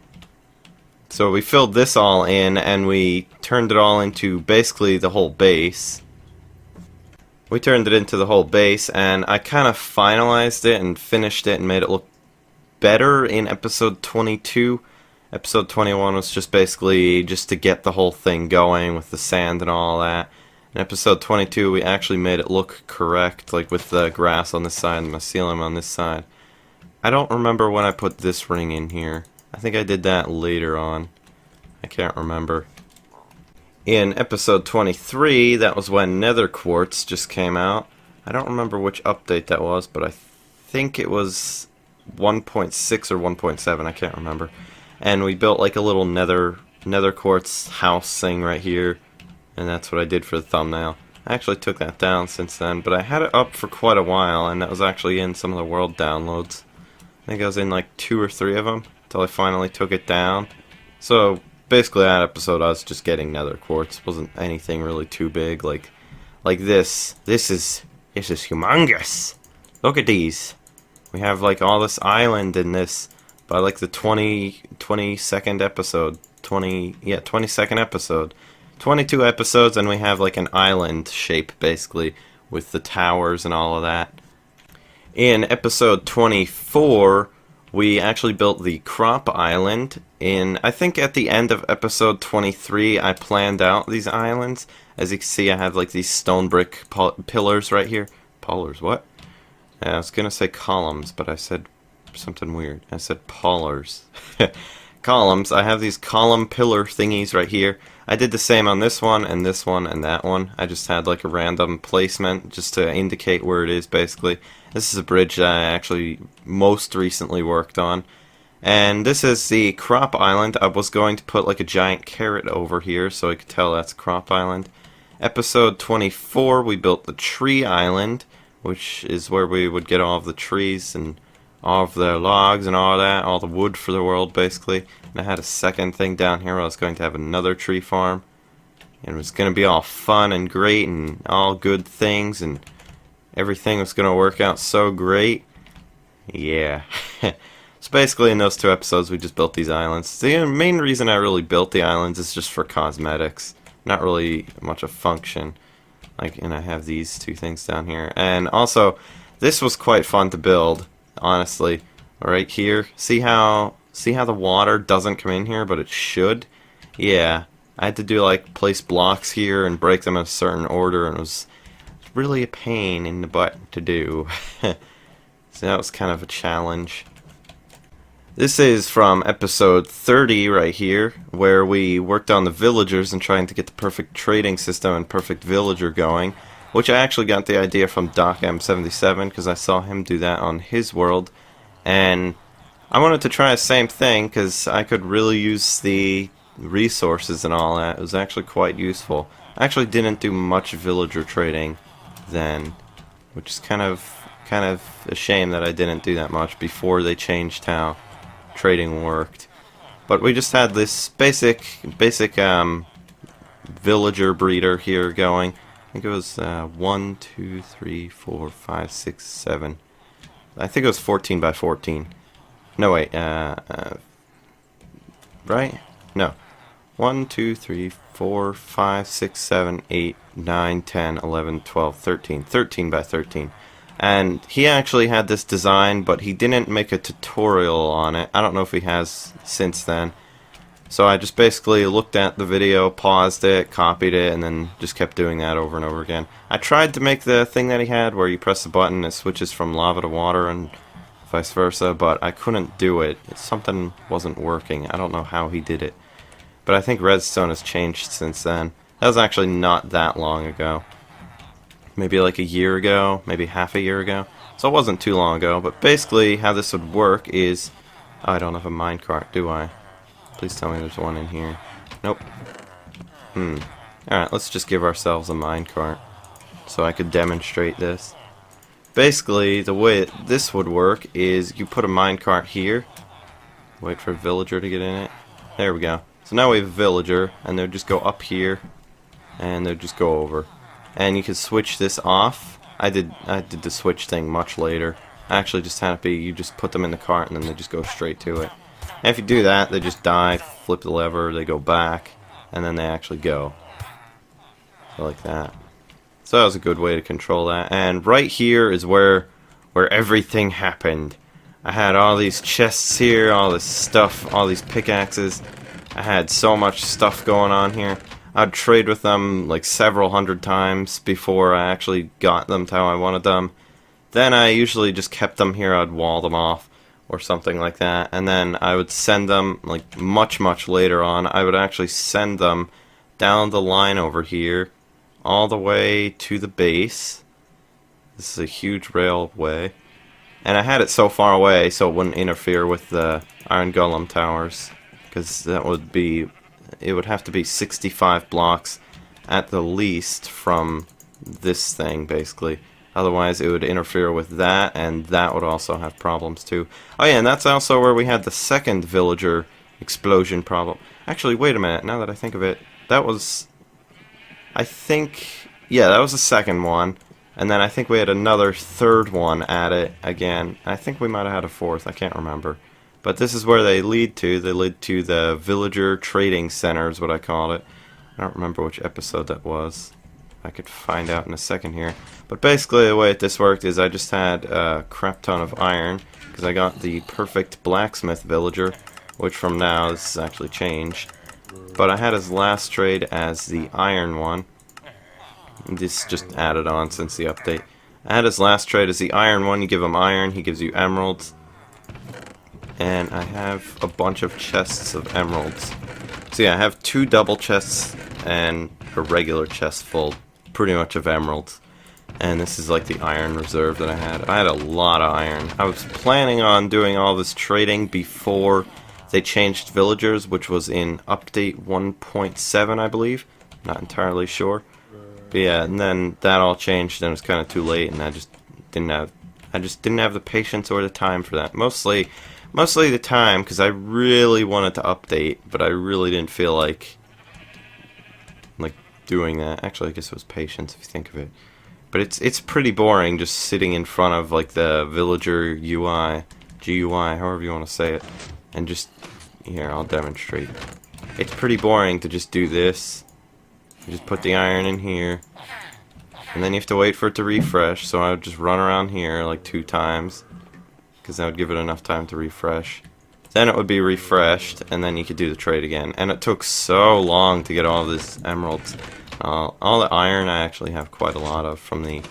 So we filled this all in, and we turned it all into basically the whole base. We turned it into the whole base, and I kind of finalized it and finished it and made it look better in episode 22. Episode 21 was just basically just to get the whole thing going with the sand and all that. In episode 22 we actually made it look correct, like with the grass on this side and the mycelium on this side. I don't remember when I put this ring in here. I think I did that later on. I can't remember. In episode 23, that was when Nether Quartz just came out. I don't remember which update that was, but I think it was 1.6 or 1.7, I can't remember. And we built like a little Nether Quartz house thing right here, and that's what I did for the thumbnail. I actually took that down since then, but I had it up for quite a while, and that was actually in some of the world downloads. I think I was in like 2 or 3 of them, until I finally took it down. So basically that episode I was just getting Nether Quartz. It wasn't anything really too big like this. This is humongous. Look at these. We have like all this island in this by like the 22nd episode. 22nd episode. 22 episodes, and we have like an island shape basically with the towers and all of that. In episode 24, we actually built the crop island. I think at the end of episode 23, I planned out these islands. As you can see, I have like these stone brick pillars right here. Pollers, what? I was gonna say columns, but I said something weird. I said pollers. Columns. I have these column pillar thingies right here. I did the same on this one and that one. I just had like a random placement just to indicate where it is basically. This is a bridge that I actually most recently worked on. And this is the crop island. I was going to put like a giant carrot over here so I could tell that's crop island. Episode 24 we built the tree island, which is where we would get all of the trees and all of the logs and all that, all the wood for the world basically. And I had a second thing down here where I was going to have another tree farm. And it was going to be all fun and great and all good things, and everything was going to work out so great. Yeah. So basically in those 2 episodes we just built these islands. The main reason I really built the islands is just for cosmetics. Not really much of function. And I have these 2 things down here. And also, this was quite fun to build, honestly. Right here. See how the water doesn't come in here, but it should? Yeah. I had to do like place blocks here and break them in a certain order, and it was really a pain in the butt to do. So that was kind of a challenge. This is from episode 30 right here, where we worked on the villagers and trying to get the perfect trading system and perfect villager going, which I actually got the idea from DocM77 because I saw him do that on his world, and I wanted to try the same thing because I could really use the resources and all that. It was actually quite useful. I actually didn't do much villager trading then, which is kind of a shame that I didn't do that much before they changed how trading worked. But we just had this basic villager breeder here going. I think it was 1, 2, 3, 4, 5, 6, 7. I think it was 14 by 14. No, wait. Right? No. 1, 2, 3, 4, 5, 6, 7, 8, 9, 10, 11, 12, 13. 13 by 13. And he actually had this design, but he didn't make a tutorial on it. I don't know if he has since then. So I just basically looked at the video, paused it, copied it, and then just kept doing that over and over again. I tried to make the thing that he had where you press the button, it switches from lava to water and vice versa, but I couldn't do it. Something wasn't working. I don't know how he did it. But I think redstone has changed since then. That was actually not that long ago. Maybe like a year ago, maybe half a year ago. So it wasn't too long ago, but basically how this would work is... Oh, I don't have a minecart, do I? Please tell me there's one in here. Nope. Alright, let's just give ourselves a minecart so I could demonstrate this. Basically, the way this would work is you put a minecart here. Wait for a villager to get in it. There we go. So now we have a villager, and they'll just go up here, and they'll just go over. And you can switch this off. I did the switch thing much later. I actually just had it be, you just put them in the cart, and then they just go straight to it. And if you do that, they just die, flip the lever, they go back, and then they actually go. So like that. So that was a good way to control that. And right here is where everything happened. I had all these chests here, all this stuff, all these pickaxes. I had so much stuff going on here. I'd trade with them like several hundred times before I actually got them to how I wanted them. Then I usually just kept them here, I'd wall them off or something like that. And then I would send them, like much later on, I would actually send them down the line over here, all the way to the base. This is a huge railway. And I had it so far away so it wouldn't interfere with the iron golem towers, because that would be... It would have to be 65 blocks at the least from this thing, basically. Otherwise, it would interfere with that, and that would also have problems, too. Oh, yeah, and that's also where we had the second villager explosion problem. Actually, wait a minute, now that I think of it, that was... I think... Yeah, that was the second one. And then I think we had another third one at it again. I think we might have had a fourth, I can't remember. But this is where they lead to. They lead to the Villager Trading Center is what I called it. I don't remember which episode that was. I could find out in a second here. But basically the way this worked is I just had a crap ton of iron, because I got the perfect blacksmith villager, which from now this has actually changed. But I had his last trade as the iron one. This just added on since the update. I had his last trade as the iron one. You give him iron, he gives you emeralds. And I have a bunch of chests of emeralds. So yeah, I have 2 double chests and a regular chest full, pretty much of emeralds. And this is like the iron reserve that I had. I had a lot of iron. I was planning on doing all this trading before they changed villagers, which was in update 1.7, I believe. Not entirely sure. But yeah, and then that all changed and it was kind of too late, and I just didn't have the patience or the time for that. Mostly the time, because I really wanted to update, but I really didn't feel like doing that. Actually, I guess it was patience if you think of it. But it's pretty boring just sitting in front of like the villager UI, GUI, however you want to say it, and just here I'll demonstrate. It's pretty boring to just do this. You just put the iron in here, and then you have to wait for it to refresh. So I would just run around here like 2 times, because that would give it enough time to refresh. Then it would be refreshed, and then you could do the trade again. And it took so long to get all this emeralds. All the iron I actually have quite a lot of from the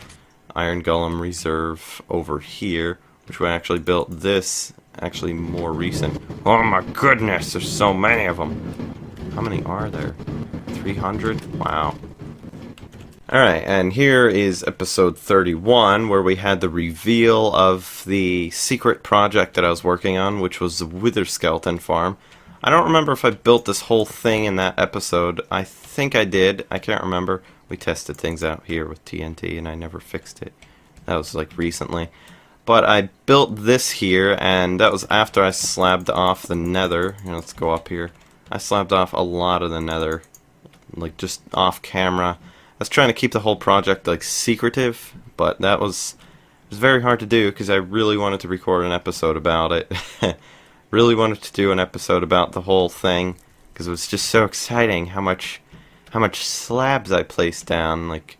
Iron Golem Reserve over here, which we actually built this, actually more recent. Oh my goodness, there's so many of them. How many are there? 300? Wow. Alright, and here is episode 31, where we had the reveal of the secret project that I was working on, which was the Wither Skeleton farm. I don't remember if I built this whole thing in that episode. I think I did. I can't remember. We tested things out here with TNT and I never fixed it. That was like recently. But I built this here, and that was after I slabbed off the nether. Let's go up here. I slabbed off a lot of the nether, like just off camera. I was trying to keep the whole project like secretive, but it was very hard to do because I really wanted to record an episode about it. Really wanted to do an episode about the whole thing because it was just so exciting how much slabs I placed down. Like,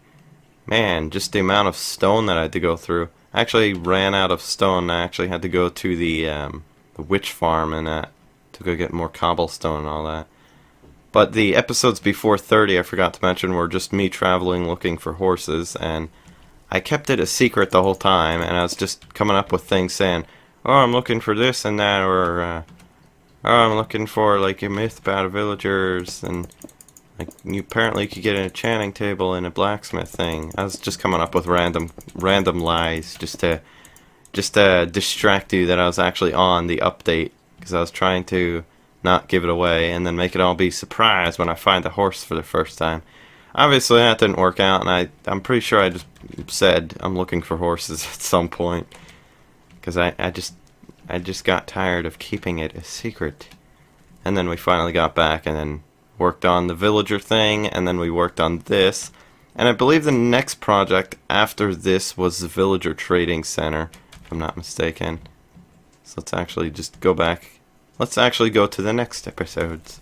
man, just the amount of stone that I had to go through. I actually ran out of stone. I actually had to go to the witch farm and to go get more cobblestone and all that. But the episodes before 30, I forgot to mention, were just me traveling looking for horses, and I kept it a secret the whole time, and I was just coming up with things saying, oh, I'm looking for this and that, or oh, I'm looking for like a myth about villagers, and like you apparently could get an enchanting table in a blacksmith thing. I was just coming up with random lies just to distract you that I was actually on the update, because I was trying to not give it away and then make it all be surprised when I find the horse for the first time. Obviously that didn't work out, and I'm pretty sure I just said I'm looking for horses at some point, because I just got tired of keeping it a secret. And then we finally got back and then worked on the villager thing, and then we worked on this. And I believe the next project after this was the villager trading center, if I'm not mistaken. So let's actually just go back. Let's actually go to the next episodes.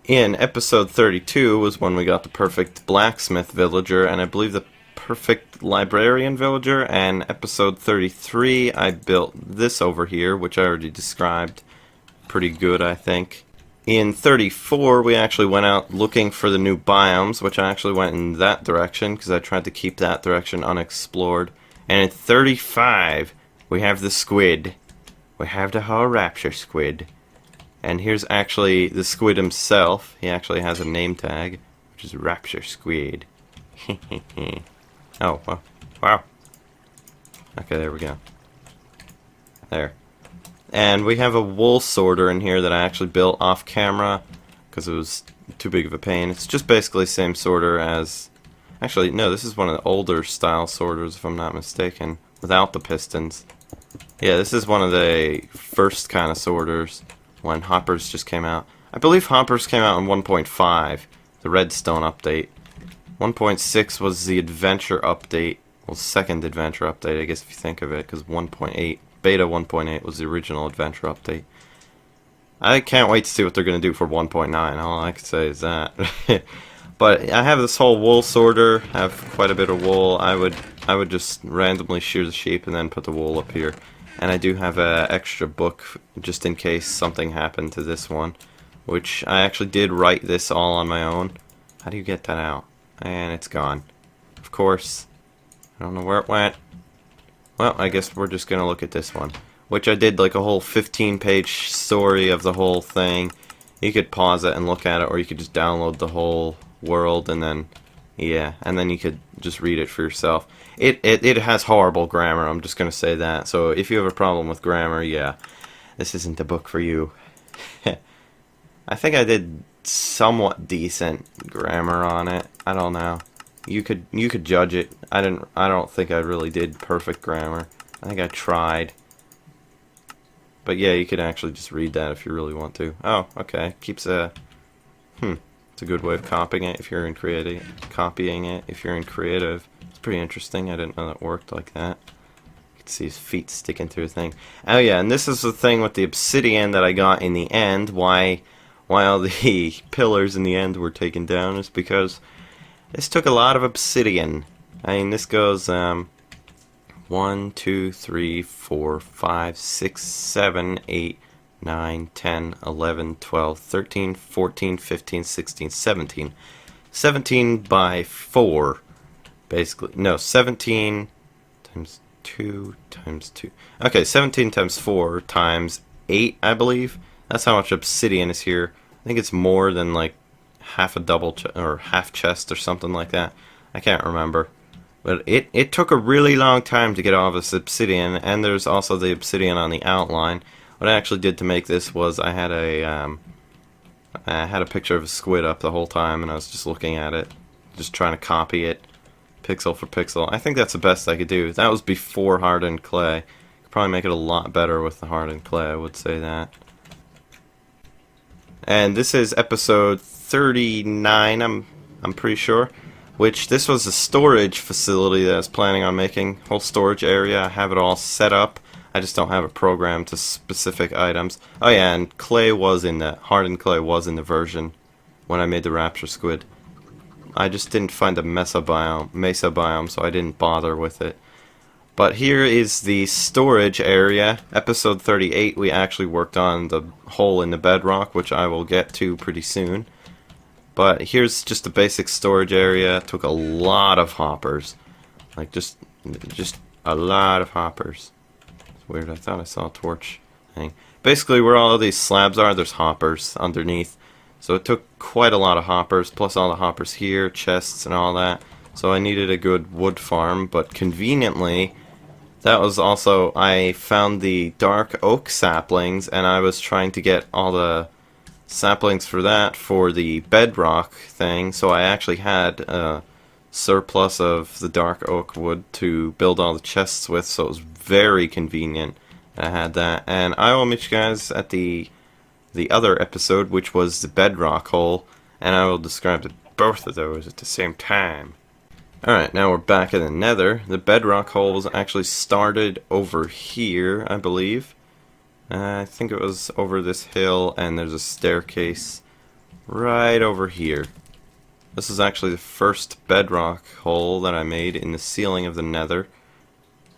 In episode 32 was when we got the perfect blacksmith villager, and I believe the perfect librarian villager. And episode 33 I built this over here, which I already described. Pretty good, I think. In 34 we actually went out looking for the new biomes, which I actually went in that direction because I tried to keep that direction unexplored. And in 35 we have the squid. We have the whole rapture squid. And here's actually the squid himself. He actually has a name tag, which is Rapture Squid. Oh, well, wow. Okay, there we go. There. And we have a wool sorter in here that I actually built off camera because it was too big of a pain. It's just basically the same sorter as... Actually, no, this is one of the older style sorters, if I'm not mistaken, without the pistons. Yeah, this is one of the first kind of sorters when Hoppers just came out. I believe Hoppers came out in 1.5, the Redstone update. 1.6 was the Adventure update, well, second Adventure update, I guess if you think of it, because 1.8, Beta 1.8 was the original Adventure update. I can't wait to see what they're going to do for 1.9, all I can say is that. But I have this whole wool sorter, have quite a bit of wool. I would just randomly shear the sheep and then put the wool up here. And I do have an extra book just in case something happened to this one, which I actually did write this all on my own. How do you get that out? And it's gone. Of course. I don't know where it went. Well, I guess we're just going to look at this one, which I did like a whole 15-page story of the whole thing. You could pause it and look at it, or you could just download the whole world and then, yeah, and then you could just read it for yourself. It has horrible grammar, I'm just going to say that. So if you have a problem with grammar, yeah, this isn't the book for you. I think I did somewhat decent grammar on it. I don't know. You could judge it. I don't think I really did perfect grammar. I think I tried. But yeah, you could actually just read that if you really want to. Oh, okay. Keeps a it's a good way of copying it if you're in creative. It's pretty interesting. I didn't know that worked like that. You can see his feet sticking through the thing. Oh yeah, and this is the thing with the obsidian that I got in the end. Why all the pillars in the end were taken down is because this took a lot of obsidian. I mean, this goes 1, 2, 3, 4, 5, 6, 7, 8, 9, 10, 11, 12, 13, 14, 15, 16, 17. 17 by 4, basically. No, 17 times 2 times 2. Okay, 17 times 4 times 8, I believe. That's how much obsidian is here. I think it's more than like half a double or half chest or something like that. I can't remember. But it took a really long time to get all this obsidian, and there's also the obsidian on the outline. What I actually did to make this was I had a I had a picture of a squid up the whole time, and I was just looking at it, just trying to copy it, pixel for pixel. I think that's the best I could do. That was before hardened clay. Could probably make it a lot better with the hardened clay, I would say that. And this is episode 39, I'm pretty sure. Which, this was a storage facility that I was planning on making. Whole storage area, I have it all set up. I just don't have it programmed to specific items. Oh yeah, and clay was in the, hardened clay was in the version when I made the rapture squid. I just didn't find the mesa biome, so I didn't bother with it. But here is the storage area. Episode 38, we actually worked on the hole in the bedrock, which I will get to pretty soon. But here's just a basic storage area. It took a lot of hoppers. Like, just a lot of hoppers. It's weird, I thought I saw a torch thing. Basically, where all of these slabs are, there's hoppers underneath. So it took quite a lot of hoppers, plus all the hoppers here, chests and all that. So I needed a good wood farm, but conveniently, that was also, I found the dark oak saplings, and I was trying to get all the saplings for that for the bedrock thing, so I actually had a surplus of the dark oak wood to build all the chests with, so it was very convenient. I had that, and I will meet you guys at the other episode, which was the bedrock hole, and I will describe both of those at the same time. Alright, now we're back in the nether. The bedrock hole was actually started over here, I believe. I think it was over this hill, and there's a staircase right over here. This is actually the first bedrock hole that I made in the ceiling of the nether.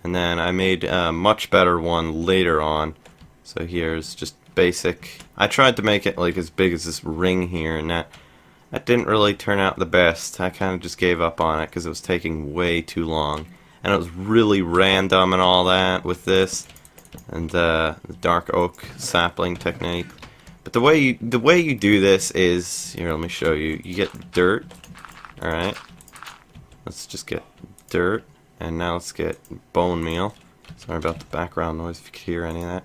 And then I made a much better one later on. So here's just basic. I tried to make it like as big as this ring here, and that didn't really turn out the best. I kind of just gave up on it because it was taking way too long. And it was really random and all that with this. And the dark oak sapling technique. But the way you do this is, here, let me show you. You get dirt. Alright. Let's just get dirt. And now let's get bone meal. Sorry about the background noise if you can hear any of that.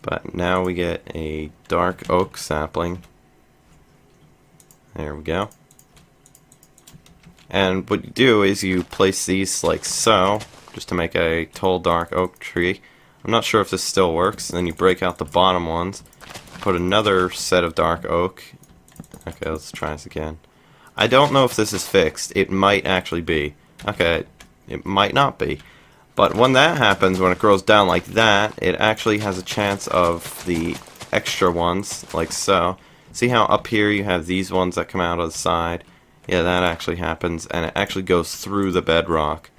But now we get a dark oak sapling. There we go. And what you do is you place these like so, just to make a tall dark oak tree. I'm not sure if this still works. And then you break out the bottom ones. Put another set of dark oak. Okay, let's try this again. I don't know if this is fixed. It might actually be. Okay, it might not be. But when that happens, when it grows down like that, it actually has a chance of the extra ones, like so. See how up here you have these ones that come out of the side? Yeah, that actually happens, and it actually goes through the bedrock.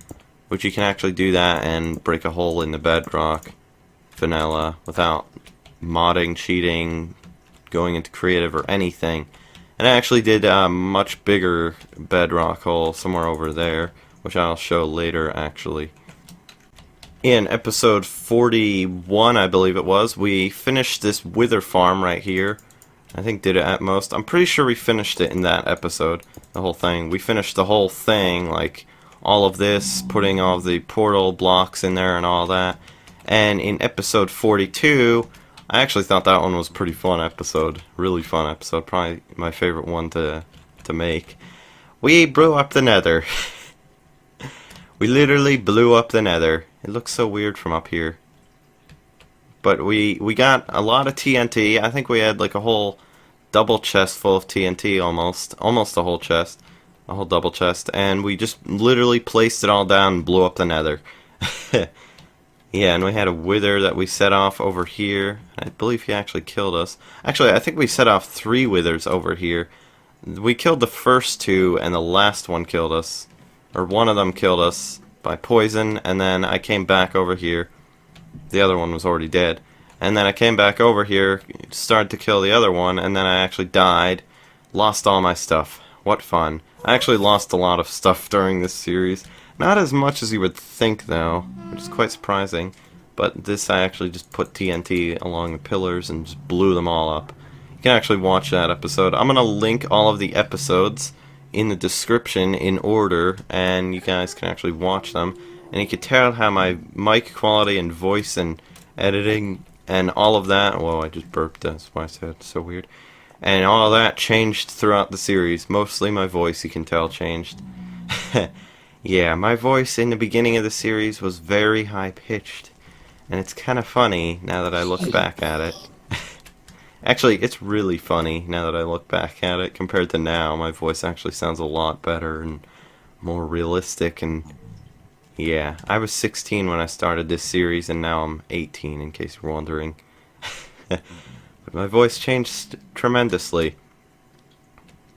Which you can actually do that and break a hole in the bedrock, vanilla, without modding, cheating, going into creative or anything. And I actually did a much bigger bedrock hole somewhere over there, which I'll show later actually. In episode 41, I believe it was, we finished this wither farm right here. I think did it at most. I'm pretty sure we finished it in that episode, the whole thing. We finished the whole thing, like all of this, putting all of the portal blocks in there and all that. And in episode 42, I actually thought that one was a pretty fun episode. Really fun episode. Probably my favorite one to make. We blew up the nether. We literally blew up the nether. It looks so weird from up here. But we got a lot of TNT. I think we had like a whole double chest full of TNT almost. Almost a whole chest. A whole double chest. And we just literally placed it all down and blew up the nether. Yeah, and we had a wither that we set off over here. I believe he actually killed us. Actually, I think we set off 3 withers over here. We killed the first 2, and the last one killed us. Or one of them killed us by poison, and then I came back over here. The other one was already dead. And then I came back over here, started to kill the other one, and then I actually died. Lost all my stuff. What fun. I actually lost a lot of stuff during this series. Not as much as you would think, though, which is quite surprising. But this, I actually just put TNT along the pillars and just blew them all up. You can actually watch that episode. I'm going to link all of the episodes in the description in order, and you guys can actually watch them. And you can tell how my mic quality and voice and editing and all of that... Whoa, I just burped, that's why I said it's so weird. And all that changed throughout the series. Mostly my voice, you can tell, changed. Yeah, my voice in the beginning of the series was very high-pitched. And it's kind of funny now that I look back at it. Actually, it's really funny now that I look back at it compared to now. My voice actually sounds a lot better and more realistic. And yeah, I was 16 when I started this series, and now I'm 18, in case you're wondering. But my voice changed tremendously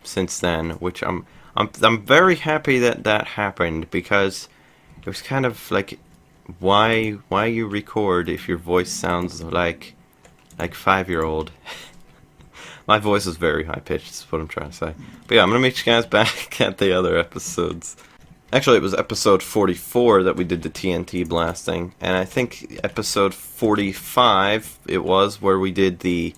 since then, which I'm very happy that that happened, because it was kind of like, why you record if your voice sounds like 5-year-old. My voice is very high pitched, is what I'm trying to say. But yeah, I'm gonna meet you guys back at the other episodes. Actually, it was episode 44 that we did the TNT blasting, and I think episode 45 it was where we did the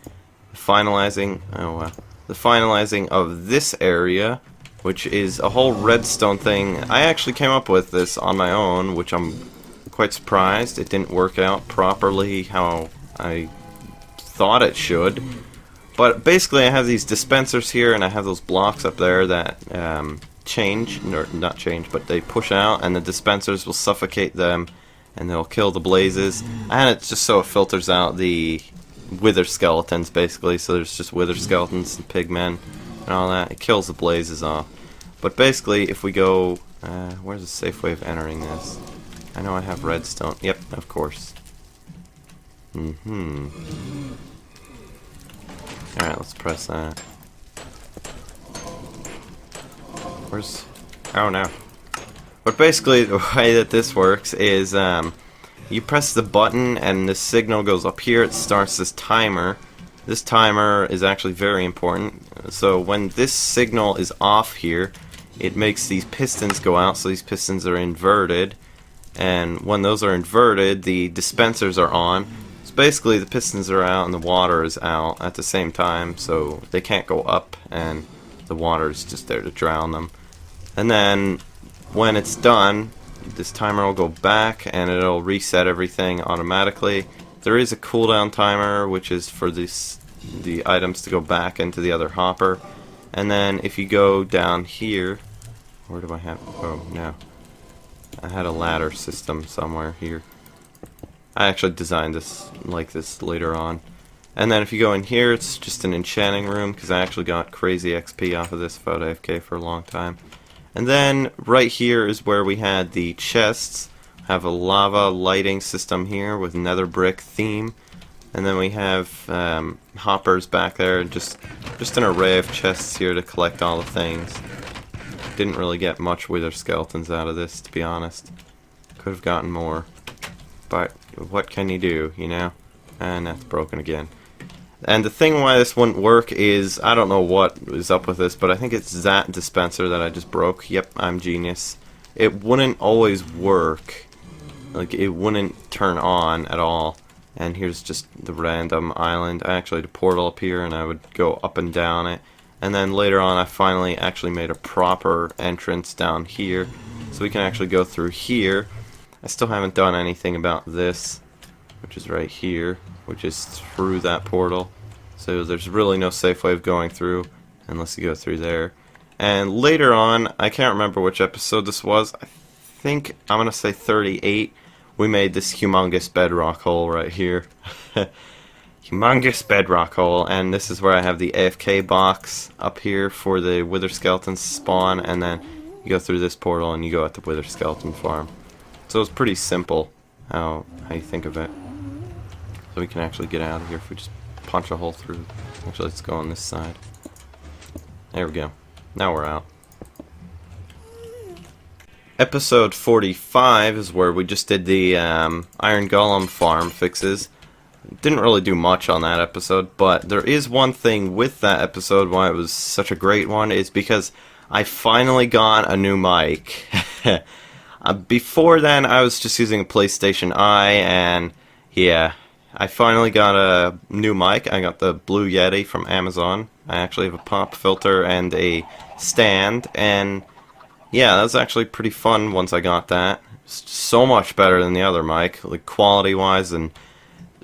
finalizing. Oh wow, the finalizing of this area, which is a whole redstone thing. I actually came up with this on my own, which I'm quite surprised. It didn't work out properly how I thought it should. But basically I have these dispensers here, and I have those blocks up there that change, or not change, but they push out, and the dispensers will suffocate them, and they'll kill the blazes. And it's just so it filters out the wither skeletons, basically, so there's just wither skeletons and pigmen and all that. It kills the blazes off. But basically, if we go, where's a safe way of entering this? I know I have redstone. Yep, of course. Alright, let's press that. Where's... Oh no. But basically, the way that this works is, you press the button and the signal goes up here. It starts this timer. This timer is actually very important. So when this signal is off here, it makes these pistons go out, so these pistons are inverted. And when those are inverted, the dispensers are on. So basically the pistons are out and the water is out at the same time, so they can't go up, and the water is just there to drown them. And then when it's done, this timer will go back and it'll reset everything automatically. There is a cooldown timer, which is for the items to go back into the other hopper. And then if you go down here, where do I have? Oh no, I had a ladder system somewhere here. I actually designed this like this later on. And then if you go in here, it's just an enchanting room, because I actually got crazy XP off of this if I was AFK for a long time. And then right here is where we had the chests. Have a lava lighting system here with nether brick theme. And then we have hoppers back there, and just an array of chests here to collect all the things. Didn't really get much wither skeletons out of this, to be honest. Could have gotten more. But what can you do, you know? And that's broken again. And the thing why this wouldn't work is, I don't know what is up with this, but I think it's that dispenser that I just broke. Yep, I'm genius. It wouldn't always work. Like, it wouldn't turn on at all. And here's just the random island. I actually had a portal up here, and I would go up and down it. And then later on, I finally actually made a proper entrance down here, so we can actually go through here. I still haven't done anything about this, which is right here, which is through that portal. So there's really no safe way of going through unless you go through there. And later on, I can't remember which episode this was. I think I'm gonna say 38. We made this humongous bedrock hole right here. Humongous bedrock hole, and this is where I have the AFK box up here for the wither skeletons spawn, and then you go through this portal and you go at the wither skeleton farm. So it's pretty simple how you think of it. So we can actually get out of here if we just punch a hole through. Actually, let's go on this side. There we go. Now we're out. Episode 45 is where we just did the Iron Golem farm fixes. Didn't really do much on that episode, but there is one thing with that episode why it was such a great one, is because I finally got a new mic. Before then, I was just using a PlayStation Eye, and yeah, I finally got a new mic. I got the Blue Yeti from Amazon. I actually have a pop filter and a stand, and yeah, that was actually pretty fun once I got that. It's so much better than the other mic, like quality-wise and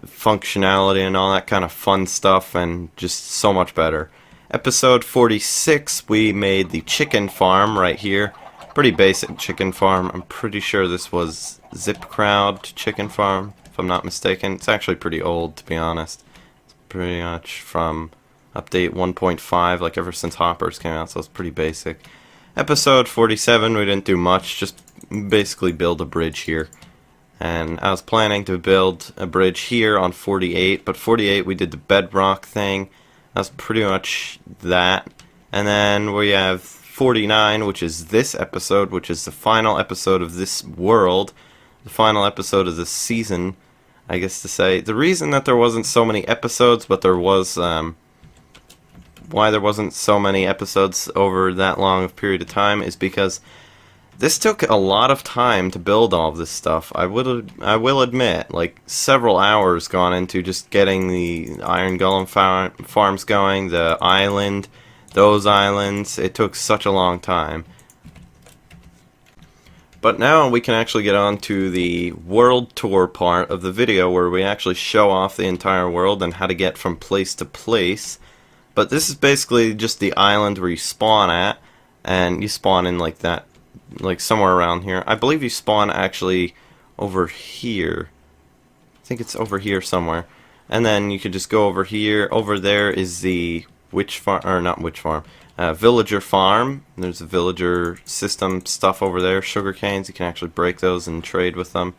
functionality and all that kind of fun stuff, and just so much better. Episode 46, we made the chicken farm right here. Pretty basic chicken farm. I'm pretty sure this was Zip Crowd chicken farm, if I'm not mistaken. It's actually pretty old, to be honest. It's pretty much from update 1.5, like ever since Hoppers came out, so it's pretty basic. Episode 47, we didn't do much, just basically build a bridge here. And I was planning to build a bridge here on 48, but 48 we did the bedrock thing. That's pretty much that. And then we have 49, which is this episode, which is the final episode of this world. The final episode of this season, I guess to say. The reason that there wasn't so many episodes, but there was, why there wasn't so many episodes over that long of a period of time is because this took a lot of time to build all of this stuff. I will admit, like several hours gone into just getting the Iron Golem farms going, the island, those islands. It took such a long time. But now we can actually get on to the world tour part of the video where we actually show off the entire world and how to get from place to place. But this is basically just the island where you spawn at, and you spawn in like that. Like somewhere around here. I believe you spawn actually over here. I think it's over here somewhere. And then you could just go over here. Over there is the witch farm, or not witch farm, villager farm. There's a villager system stuff over there. Sugar canes, you can actually break those and trade with them.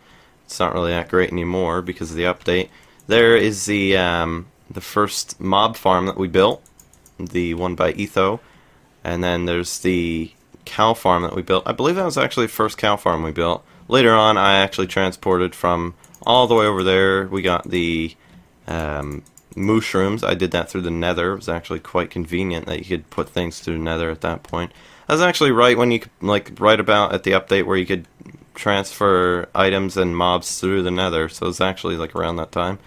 It's not really that great anymore because of the update. There is the first mob farm that we built, the one by Etho. And then there's the cow farm that we built. I believe that was actually the first cow farm we built. Later on, I actually transported from all the way over there. We got the mushrooms. I did that through the nether. It was actually quite convenient that you could put things through the nether at that point. That was actually right when you could, like, right about at the update where you could transfer items and mobs through the nether. So it was actually like around that time.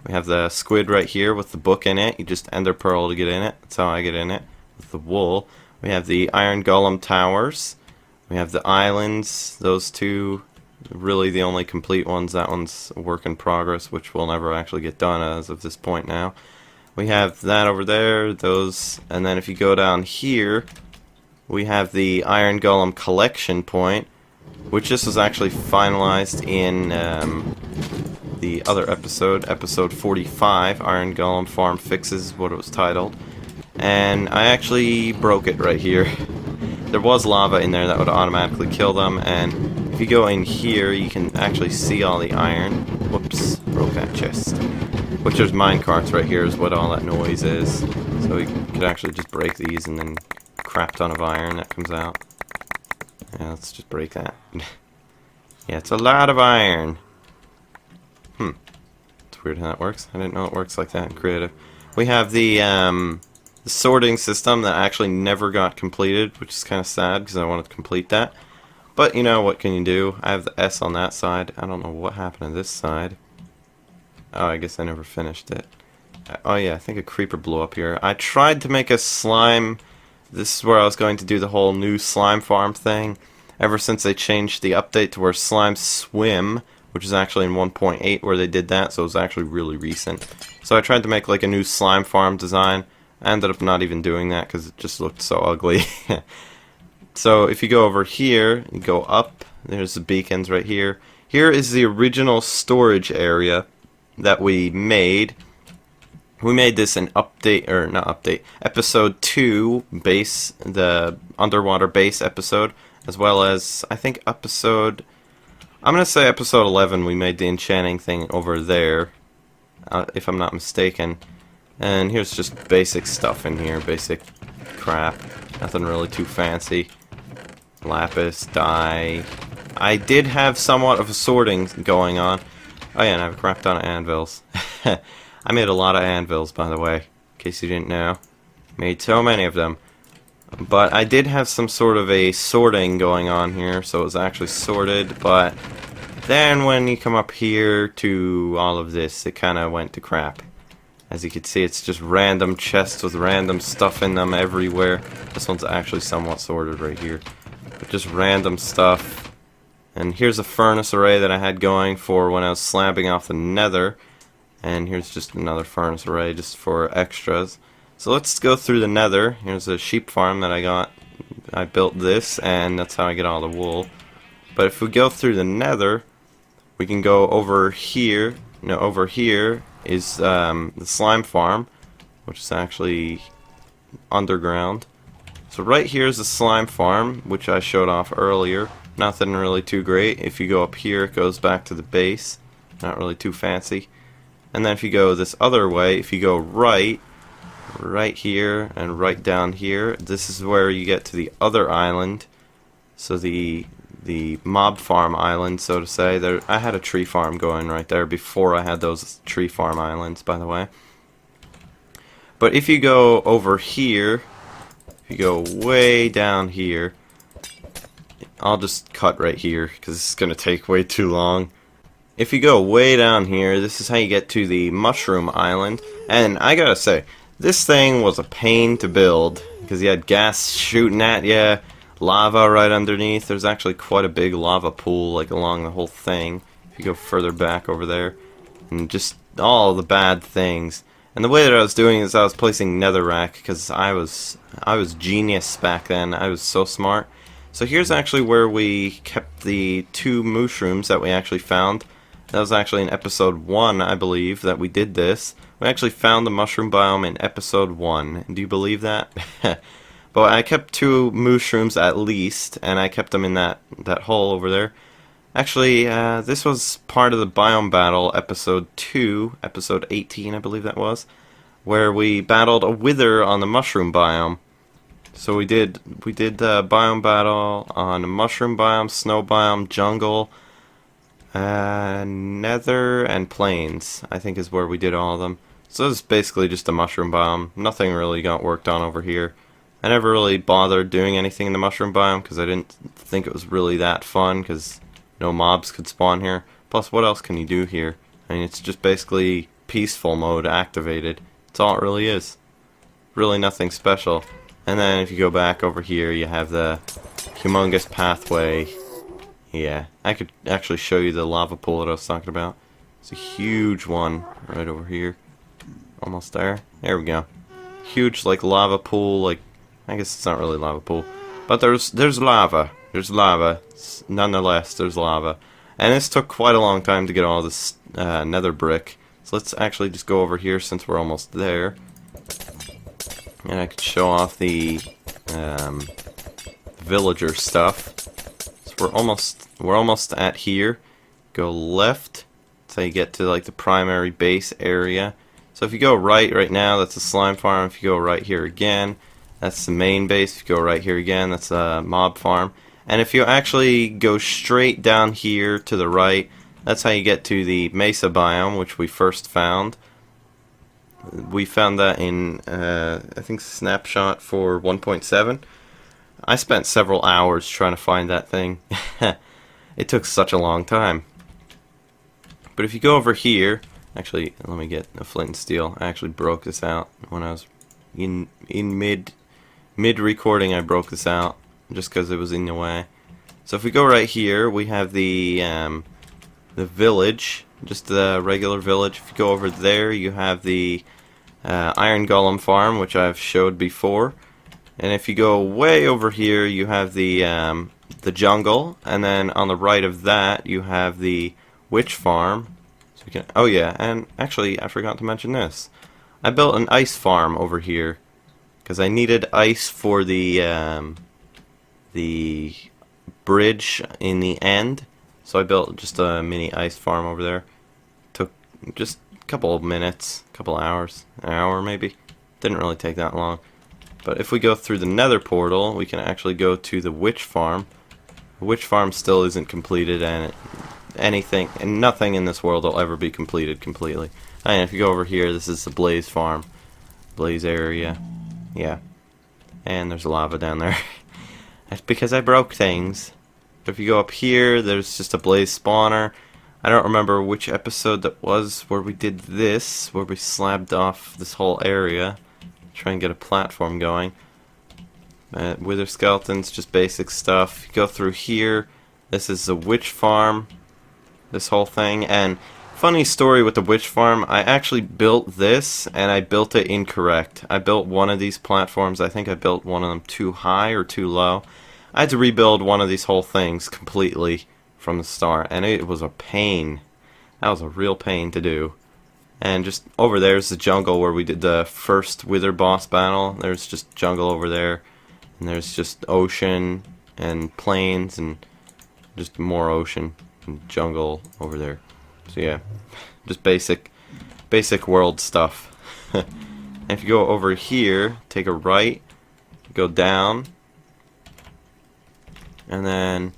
We have the squid right here with the book in it. You just ender pearl to get in it. That's how I get in it, with the wool. We have the Iron Golem towers. We have the islands. Those two, really the only complete ones. That one's a work in progress, which will never actually get done as of this point now. We have that over there, those, and then if you go down here, we have the Iron Golem collection point, which this was actually finalized in the other episode, episode 45, Iron Golem Farm Fixes, what it was titled. And I actually broke it right here. There was lava in there that would automatically kill them, and if you go in here you can actually see all the iron. Whoops, broke that chest. Which there's minecarts right here is what all that noise is. So we could actually just break these and then crap ton of iron that comes out. Yeah, let's just break that. Yeah, it's a lot of iron. It's weird how that works. I didn't know it works like that in creative. We have the sorting system that actually never got completed, which is kind of sad because I wanted to complete that. But you know, what can you do? I have the S on that side. I don't know what happened to this side. Oh, I guess I never finished it. Oh yeah, I think a creeper blew up here. I tried to make a slime. This is where I was going to do the whole new slime farm thing. Ever since they changed the update to where slimes swim, which is actually in 1.8 where they did that, so it was actually really recent. So I tried to make like a new slime farm design. I ended up not even doing that because it just looked so ugly. So if you go over here, you go up, there's the beacons right here. Here is the original storage area that we made. We made this in update, or not update, episode 2 base, the underwater base episode, as well as, I think episode, I'm going to say episode 11, we made the enchanting thing over there, if I'm not mistaken. And here's just basic stuff in here, basic crap, nothing really too fancy. Lapis, dye. I did have somewhat of a sorting going on. Oh yeah, and I have a crap ton of anvils. I made a lot of anvils, by the way, in case you didn't know. Made so many of them. But I did have some sort of a sorting going on here, so it was actually sorted, but then when you come up here to all of this, it kind of went to crap. As you can see, it's just random chests with random stuff in them everywhere. This one's actually somewhat sorted right here. But just random stuff. And here's a furnace array that I had going for when I was slabbing off the nether. And here's just another furnace array just for extras. So let's go through the nether. Here's a sheep farm that I got. I built this, and that's how I get all the wool. But if we go through the nether, we can go over here. No, over here is the slime farm, which is actually underground. So right here is the slime farm, which I showed off earlier. Nothing really too great. If you go up here, it goes back to the base. Not really too fancy. And then if you go this other way, if you go right here and right down here, this is where you get to the other island. So the mob farm island, so to say. There, I had a tree farm going right there before I had those tree farm islands, by the way. But if you go over here, if you go way down here, I'll just cut right here because this is going to take way too long. If you go way down here, this is how you get to the mushroom island. And I gotta say, this thing was a pain to build because you had gas shooting at you, lava right underneath. There's actually quite a big lava pool like along the whole thing. If you go further back over there, and just all the bad things. And the way that I was doing is I was placing netherrack because I was genius back then. I was so smart. So here's actually where we kept the 2 mushrooms that we actually found. That was actually in episode 1, I believe, that we did this. We actually found the mushroom biome in episode 1. Do you believe that? But I kept 2 mushrooms at least, and I kept them in that hole over there. Actually, this was part of the biome battle, episode 2, episode 18, I believe that was, where we battled a wither on the mushroom biome. So we did biome battle on the mushroom biome, snow biome, jungle, nether, and plains, I think is where we did all of them. So this is basically just a mushroom biome. Nothing really got worked on over here. I never really bothered doing anything in the mushroom biome because I didn't think it was really that fun because no mobs could spawn here. Plus, what else can you do here? I mean, it's just basically peaceful mode activated. That's all it really is. Really nothing special. And then if you go back over here, you have the humongous pathway. Yeah, I could actually show you the lava pool that I was talking about. It's a huge one right over here. Almost there. There we go. Huge, like, lava pool. Like, I guess it's not really lava pool, but there's lava. There's lava. Nonetheless, there's lava. And this took quite a long time to get all this nether brick. So let's actually just go over here since we're almost there. And I could show off the villager stuff. So we're almost at here. Go left. That's how you get to like the primary base area. So if you go right now, that's a slime farm. If you go right here again, that's the main base. If you go right here again, that's a mob farm. And if you actually go straight down here to the right, that's how you get to the mesa biome, which we first found. We found that in, I think, Snapshot for 1.7. I spent several hours trying to find that thing. It took such a long time. But if you go over here, actually, let me get a flint and steel. I actually broke this out when I was in mid recording. I broke this out just because it was in the way. So if we go right here, we have the village, just the regular village. If you go over there, you have the iron golem farm, which I've showed before. And if you go way over here, you have the jungle, and then on the right of that, you have the witch farm. So you can, oh yeah, and actually, I forgot to mention this. I built an ice farm over here because I needed ice for the bridge in the end. So I built just a mini ice farm over there. Took just a couple of minutes, a couple hours, an hour maybe. Didn't really take that long. But if we go through the nether portal, we can actually go to the witch farm. The witch farm still isn't completed, and nothing in this world will ever be completed completely. And if you go over here, this is the blaze farm, blaze area. Yeah, and there's lava down there. That's because I broke things. But if you go up here, there's just a blaze spawner. I don't remember which episode that was where we did this, where we slabbed off this whole area. Try and get a platform going. Wither skeletons, just basic stuff. You go through here. This is the witch farm. This whole thing. And Funny story with the witch farm, I actually built this, and I built it incorrect. I built one of these platforms, I think I built one of them too high or too low. I had to rebuild one of these whole things completely from the start, and it was a pain. That was a real pain to do. And just over there's the jungle where we did the first Wither boss battle. There's just jungle over there, and there's just ocean and plains and just more ocean and jungle over there. So yeah, just basic world stuff. And if you go over here, take a right, go down, and then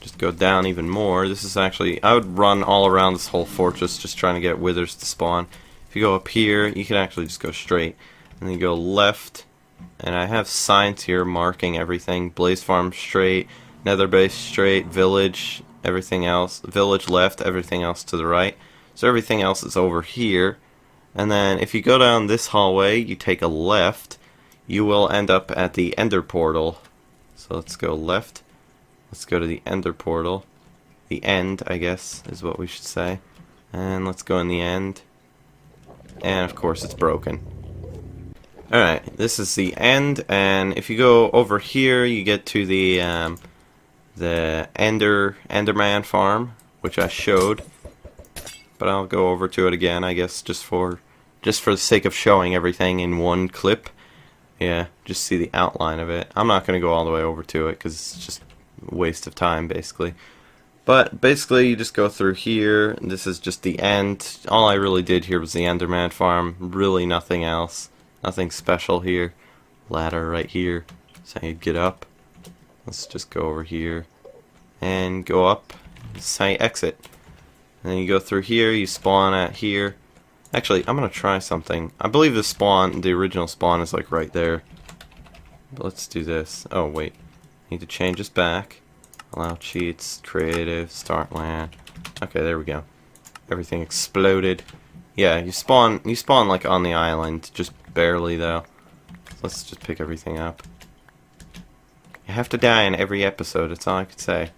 just go down even more. This is actually, I would run all around this whole fortress just trying to get withers to spawn. If you go up here, you can actually just go straight, and then you go left, and I have signs here marking everything. Blaze farm straight, nether base straight, village, everything else, village left, everything else to the right. So everything else is over here. And then if you go down this hallway, you take a left, you will end up at the ender portal. So let's go left. Let's go to the ender portal. The end, I guess, is what we should say. And let's go in the end. And of course it's broken. Alright, this is the end, and if you go over here, you get to the Enderman farm, which I showed. But I'll go over to it again, I guess, just for the sake of showing everything in one clip. Yeah, just see the outline of it. I'm not going to go all the way over to it because it's just a waste of time, basically. But basically, you just go through here. This is just the end. All I really did here was the Enderman farm. Really nothing else. Nothing special here. Ladder right here. So you get up. Let's just go over here and go up. This is how you exit. And then you go through here. You spawn at here. Actually, I'm gonna try something. I believe the original spawn is like right there. But let's do this. Oh wait, need to change this back. Allow cheats, creative, start LAN. Okay, there we go. Everything exploded. Yeah, you spawn like on the island, just barely though. So let's just pick everything up. You have to die in every episode. That's all I could say.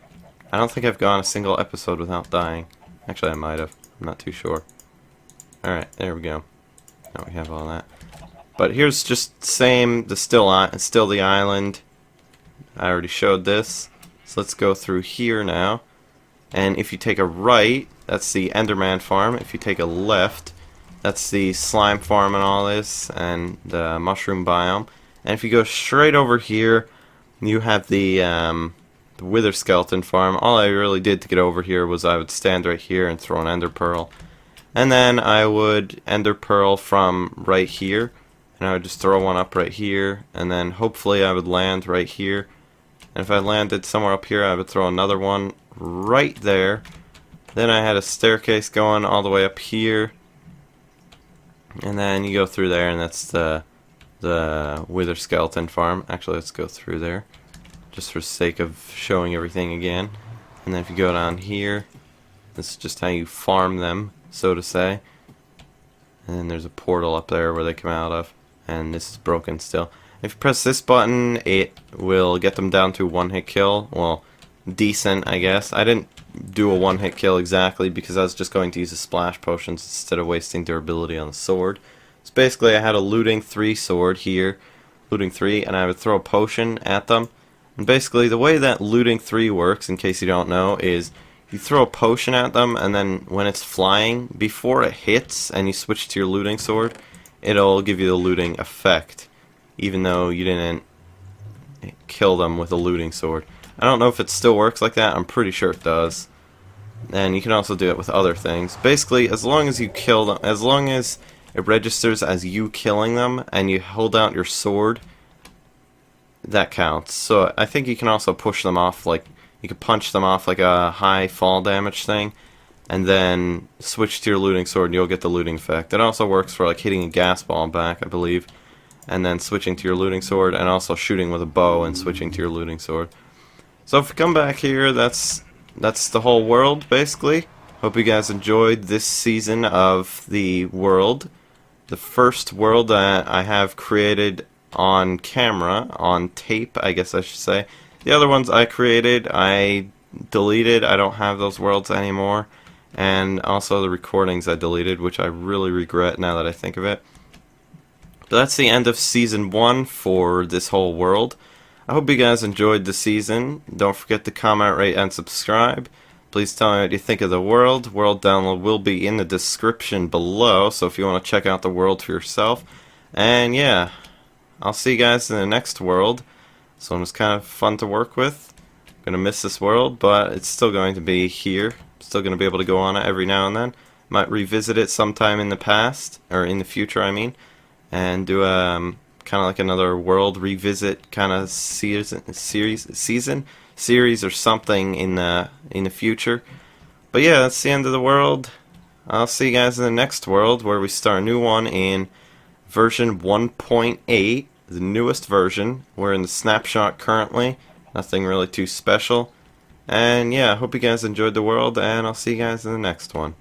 I don't think I've gone a single episode without dying. Actually, I might have. I'm not too sure. Alright, there we go. Now we have all that. But here's just still the island. I already showed this. So let's go through here now. And if you take a right, that's the Enderman farm. If you take a left, that's the slime farm and all this, and the mushroom biome. And if you go straight over here, you have the wither skeleton farm. All I really did to get over here was I would stand right here and throw an ender pearl. And then I would ender pearl from right here, and I would just throw one up right here, and then hopefully I would land right here. And if I landed somewhere up here, I would throw another one right there. Then I had a staircase going all the way up here, and then you go through there, and that's the wither skeleton farm. Actually, let's go through there, just for sake of showing everything again. And then if you go down here, this is just how you farm them, so to say. And then there's a portal up there where they come out of, and this is broken still. If you press this button, it will get them down to one-hit kill. Well, decent, I guess. I didn't do a one-hit kill exactly because I was just going to use the splash potions instead of wasting durability on the sword. So basically, I had a looting 3 sword here, looting 3, and I would throw a potion at them. And basically, the way that looting 3 works, in case you don't know, is you throw a potion at them, and then when it's flying, before it hits and you switch to your looting sword, it'll give you the looting effect, even though you didn't kill them with a looting sword. I don't know if it still works like that. I'm pretty sure it does. And you can also do it with other things. Basically, as long as you kill them, as long as it registers as you killing them and you hold out your sword, that counts. So I think you can also push them off, like you could punch them off like a high fall damage thing, and then switch to your looting sword and you'll get the looting effect. It also works for like hitting a gas ball back, I believe, and then switching to your looting sword, and also shooting with a bow and switching to your looting sword. So if we come back here, that's the whole world, basically. Hope you guys enjoyed this season of the world. The first world that I have created on camera, on tape, I guess I should say. The other ones I created, I deleted. I don't have those worlds anymore. and also the recordings I deleted, which I really regret now that I think of it. But that's the end of Season 1 for this whole world. I hope you guys enjoyed the season. Don't forget to comment, rate, and subscribe. Please tell me what you think of the world. World download will be in the description below, so if you want to check out the world for yourself. And yeah, I'll see you guys in the next world. This one was kind of fun to work with. I'm going to miss this world, but it's still going to be here. Still going to be able to go on it every now and then. Might revisit it sometime in the past, or in the future I mean, and do kind of like another world revisit kind of series or something in the future. But yeah, that's the end of the world. I'll see you guys in the next world, where we start a new one in version 1.8, the newest version. We're in the snapshot currently. Nothing really too special. And yeah, I hope you guys enjoyed the world, and I'll see you guys in the next one.